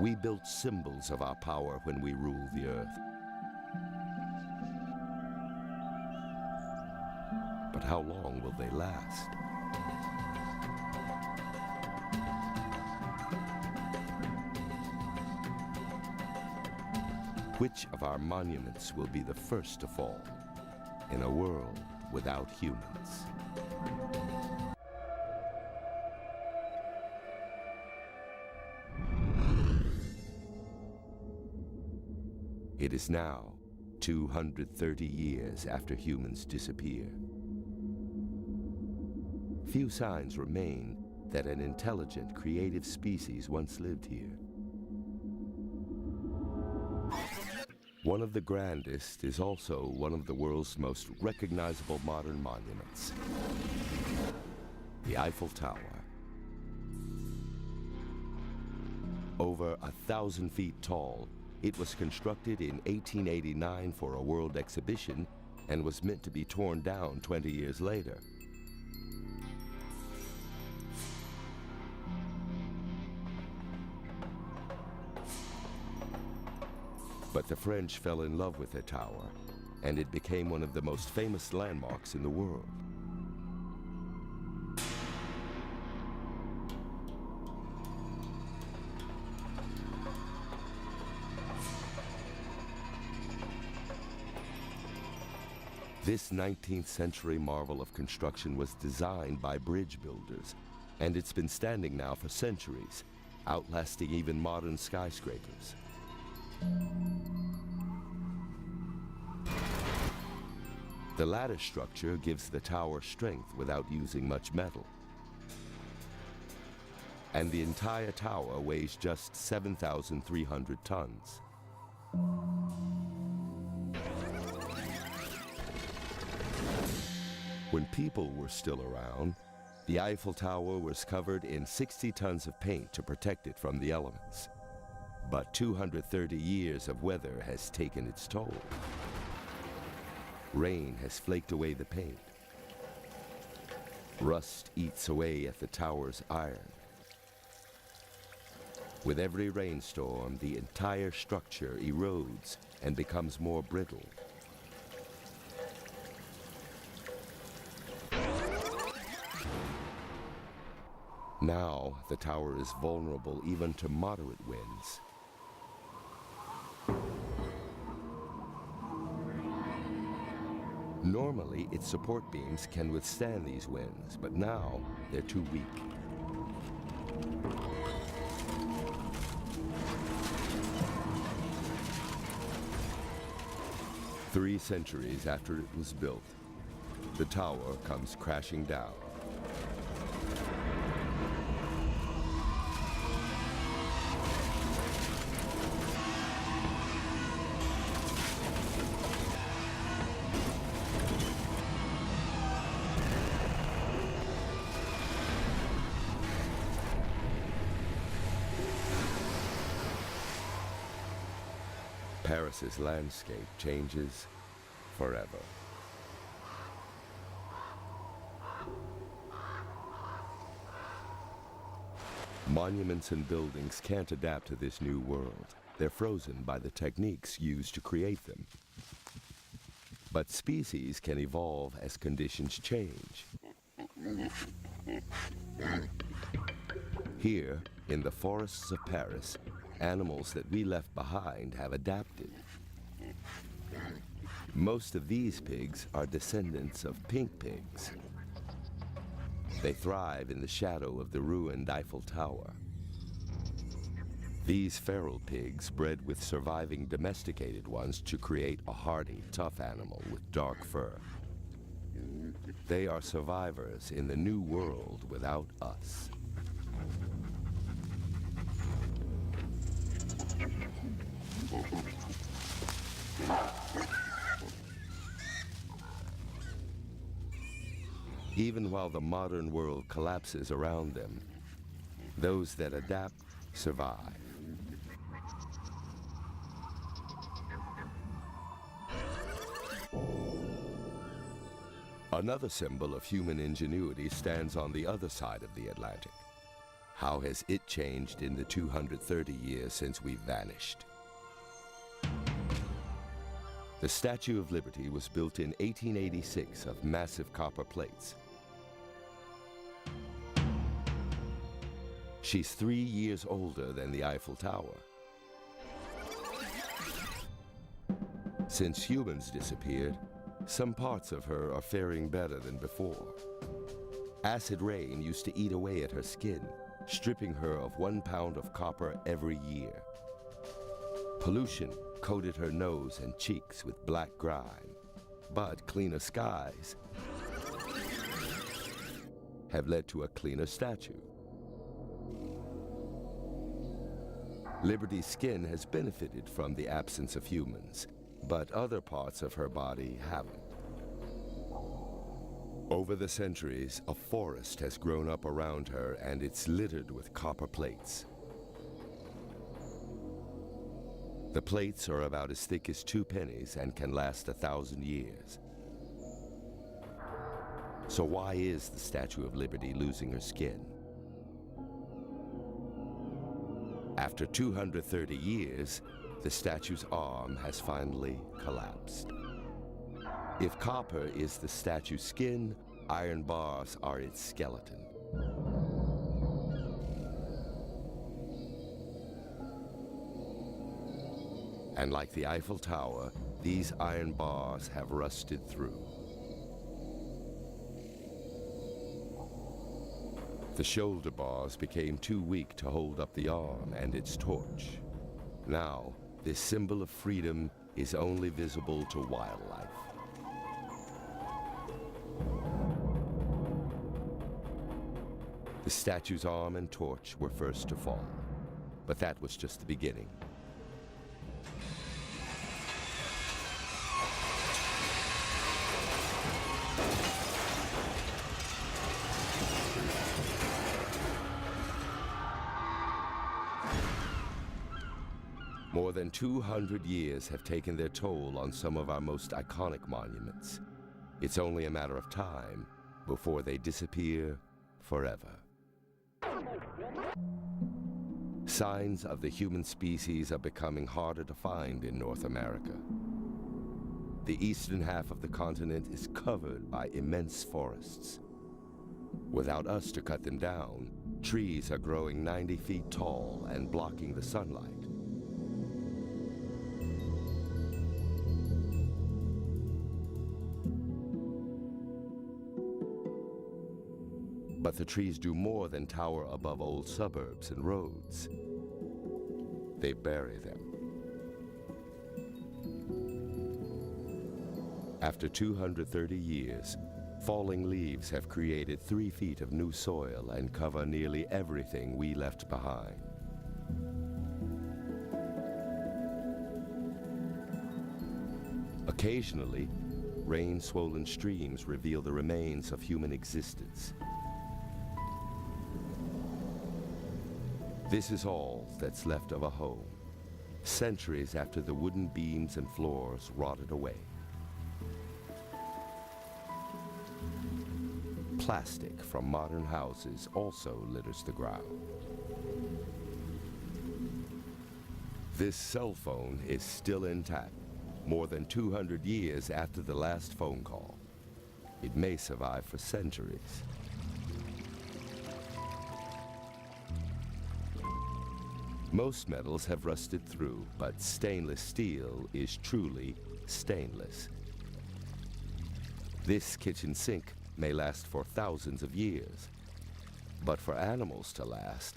We built symbols of our power when we ruled the earth. But how long will they last? Which of our monuments will be the first to fall in a world without humans? It is now 230 years after humans disappear. Few signs remain that an intelligent, creative species once lived here. One of the grandest is also one of the world's most recognizable modern monuments, the Eiffel Tower. Over 1,000 feet tall, it was constructed in 1889 for a world exhibition and was meant to be torn down 20 years later. But the French fell in love with the tower, and it became one of the most famous landmarks in the world. This 19th century marvel of construction was designed by bridge builders, and it's been standing now for centuries, outlasting even modern skyscrapers. The lattice structure gives the tower strength without using much metal. And the entire tower weighs just 7,300 tons. When people were still around, the Eiffel Tower was covered in 60 tons of paint to protect it from the elements. But 230 years of weather has taken its toll. Rain has flaked away the paint. Rust eats away at the tower's iron. With every rainstorm, the entire structure erodes and becomes more brittle. Now, the tower is vulnerable even to moderate winds. Normally, its support beams can withstand these winds, but now they're too weak. Three centuries after it was built, the tower comes crashing down. Paris's landscape changes forever. Monuments and buildings can't adapt to this new world. They're frozen by the techniques used to create them. But species can evolve as conditions change. Here, in the forests of Paris, animals that we left behind have adapted. Most of these pigs are descendants of pink pigs. They thrive in the shadow of the ruined Eiffel Tower. These feral pigs bred with surviving domesticated ones to create a hardy, tough animal with dark fur. They are survivors in the new world without us. Even while the modern world collapses around them, those that adapt survive. Another symbol of human ingenuity stands on the other side of the Atlantic. How has it changed in the 230 years since we vanished? The Statue of Liberty was built in 1886 of massive copper plates. She's 3 years older than the Eiffel Tower. Since humans disappeared, some parts of her are faring better than before. Acid rain used to eat away at her skin, stripping her of 1 pound of copper every year. Pollution coated her nose and cheeks with black grime, but cleaner skies have led to a cleaner statue. Liberty's skin has benefited from the absence of humans, but other parts of her body haven't. Over the centuries, a forest has grown up around her, and it's littered with copper plates. The plates are about as thick as 2 pennies and can last 1,000 years. So why is the Statue of Liberty losing her skin? After 230 years, the statue's arm has finally collapsed. If copper is the statue's skin, iron bars are its skeleton. And like the Eiffel Tower, these iron bars have rusted through. The shoulder bars became too weak to hold up the arm and its torch. Now, this symbol of freedom is only visible to wildlife. The statue's arm and torch were first to fall, but that was just the beginning. More than 200 years have taken their toll on some of our most iconic monuments. It's only a matter of time before they disappear forever. Signs of the human species are becoming harder to find in North America. The eastern half of the continent is covered by immense forests. Without us to cut them down, trees are growing 90 feet tall and blocking the sunlight. But the trees do more than tower above old suburbs and roads. They bury them. After 230 years, falling leaves have created 3 feet of new soil and cover nearly everything we left behind. Occasionally, rain-swollen streams reveal the remains of human existence. This is all that's left of a home, centuries after the wooden beams and floors rotted away. Plastic from modern houses also litters the ground. This cell phone is still intact, more than 200 years after the last phone call. It may survive for centuries. Most metals have rusted through, but stainless steel is truly stainless. This kitchen sink may last for thousands of years, but for animals to last,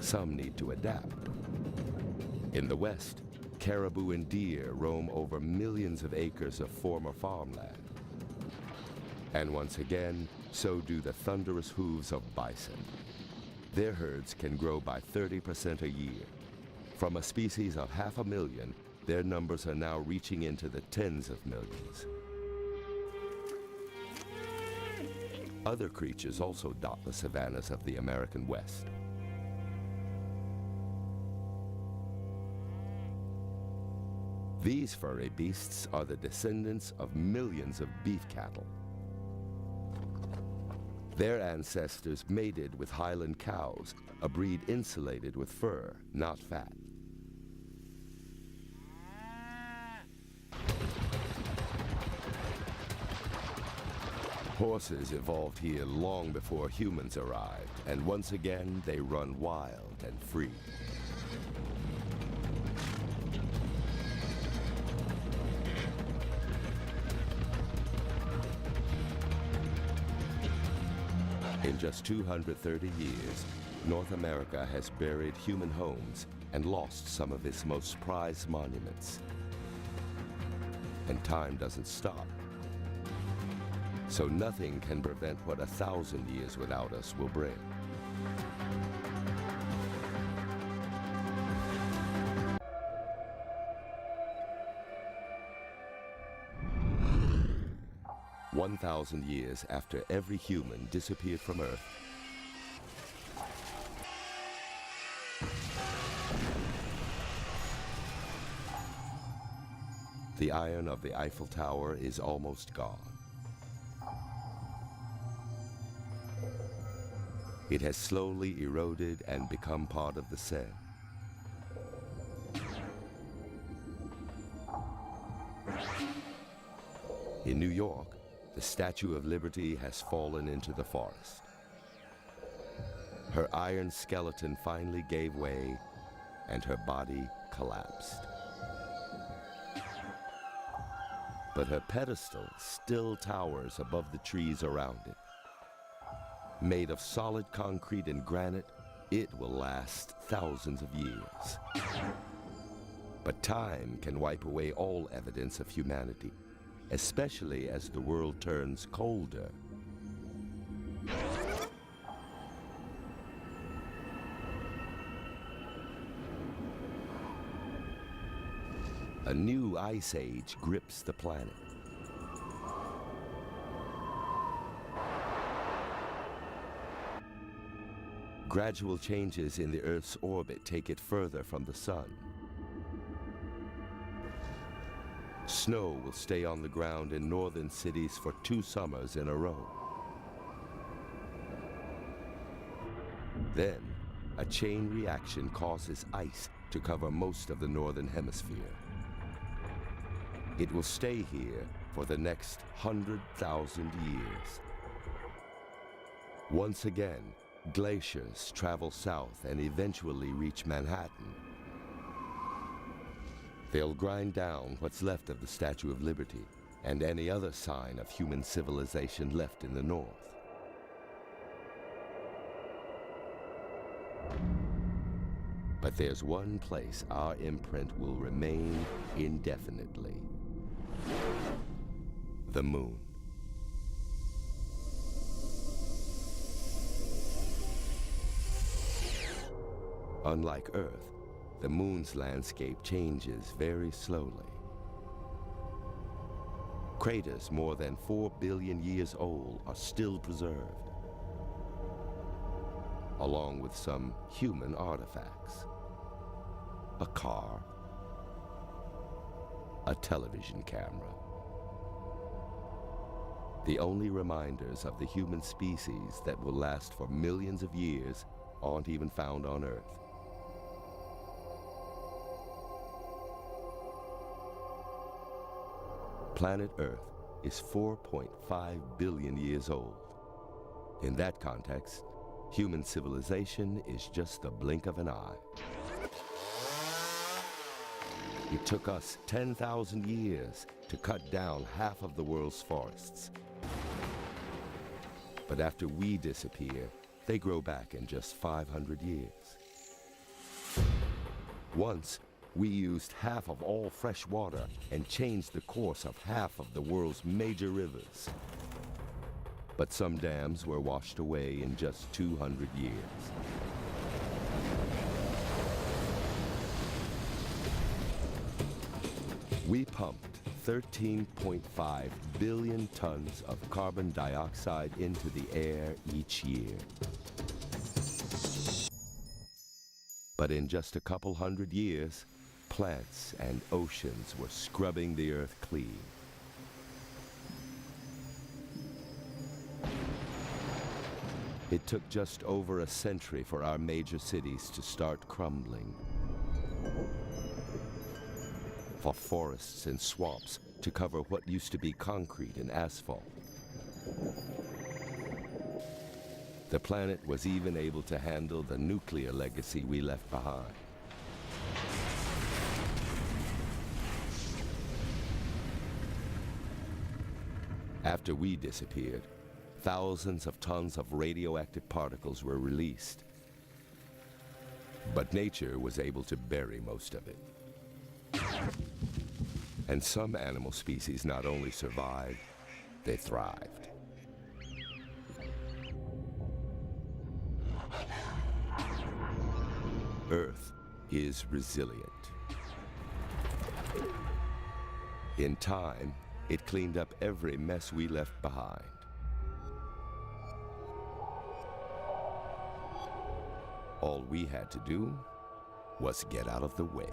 some need to adapt. In the West, caribou and deer roam over millions of acres of former farmland. And once again, so do the thunderous hooves of bison. Their herds can grow by 30% a year. From a species of 500,000, their numbers are now reaching into the tens of millions. Other creatures also dot the savannas of the American West. These furry beasts are the descendants of millions of beef cattle. Their ancestors mated with Highland cows, a breed insulated with fur, not fat. Horses evolved here long before humans arrived, and once again they run wild and free. In just 230 years, North America has buried human homes and lost some of its most prized monuments. And time doesn't stop. So nothing can prevent what 1,000 years without us will bring. "1,000 years after every human disappeared from Earth, the iron of the Eiffel Tower is almost gone. It has slowly eroded and become part of the Seine. In New York, the Statue of Liberty has fallen into the forest. Her iron skeleton finally gave way, and her body collapsed. But her pedestal still towers above the trees around it. Made of solid concrete and granite, it will last thousands of years. But time can wipe away all evidence of humanity, especially as the world turns colder. A new ice age grips the planet. Gradual changes in the Earth's orbit take it further from the sun. Snow will stay on the ground in northern cities for 2 summers in a row. Then, a chain reaction causes ice to cover most of the northern hemisphere. It will stay here for the next 100,000 years. Once again, glaciers travel south and eventually reach Manhattan. They'll grind down what's left of the Statue of Liberty and any other sign of human civilization left in the north. But there's one place our imprint will remain indefinitely: the moon. Unlike Earth, the moon's landscape changes very slowly. Craters more than 4 billion years old are still preserved, along with some human artifacts. A car, a television camera. The only reminders of the human species that will last for millions of years aren't even found on Earth. Planet Earth is 4.5 billion years old. In that context, human civilization is just the blink of an eye. It took us 10,000 years to cut down half of the world's forests. But after we disappear, they grow back in just 500 years. Once, we used half of all fresh water and changed the course of half of the world's major rivers. But some dams were washed away in just 200 years. We pumped 13.5 billion tons of carbon dioxide into the air each year. But in just a couple hundred years, plants and oceans were scrubbing the earth clean. It took just over a century for our major cities to start crumbling, for forests and swamps to cover what used to be concrete and asphalt. The planet was even able to handle the nuclear legacy we left behind. After we disappeared, thousands of tons of radioactive particles were released. But nature was able to bury most of it. And some animal species not only survived, they thrived. Earth is resilient. In time, it cleaned up every mess we left behind. All we had to do was get out of the way.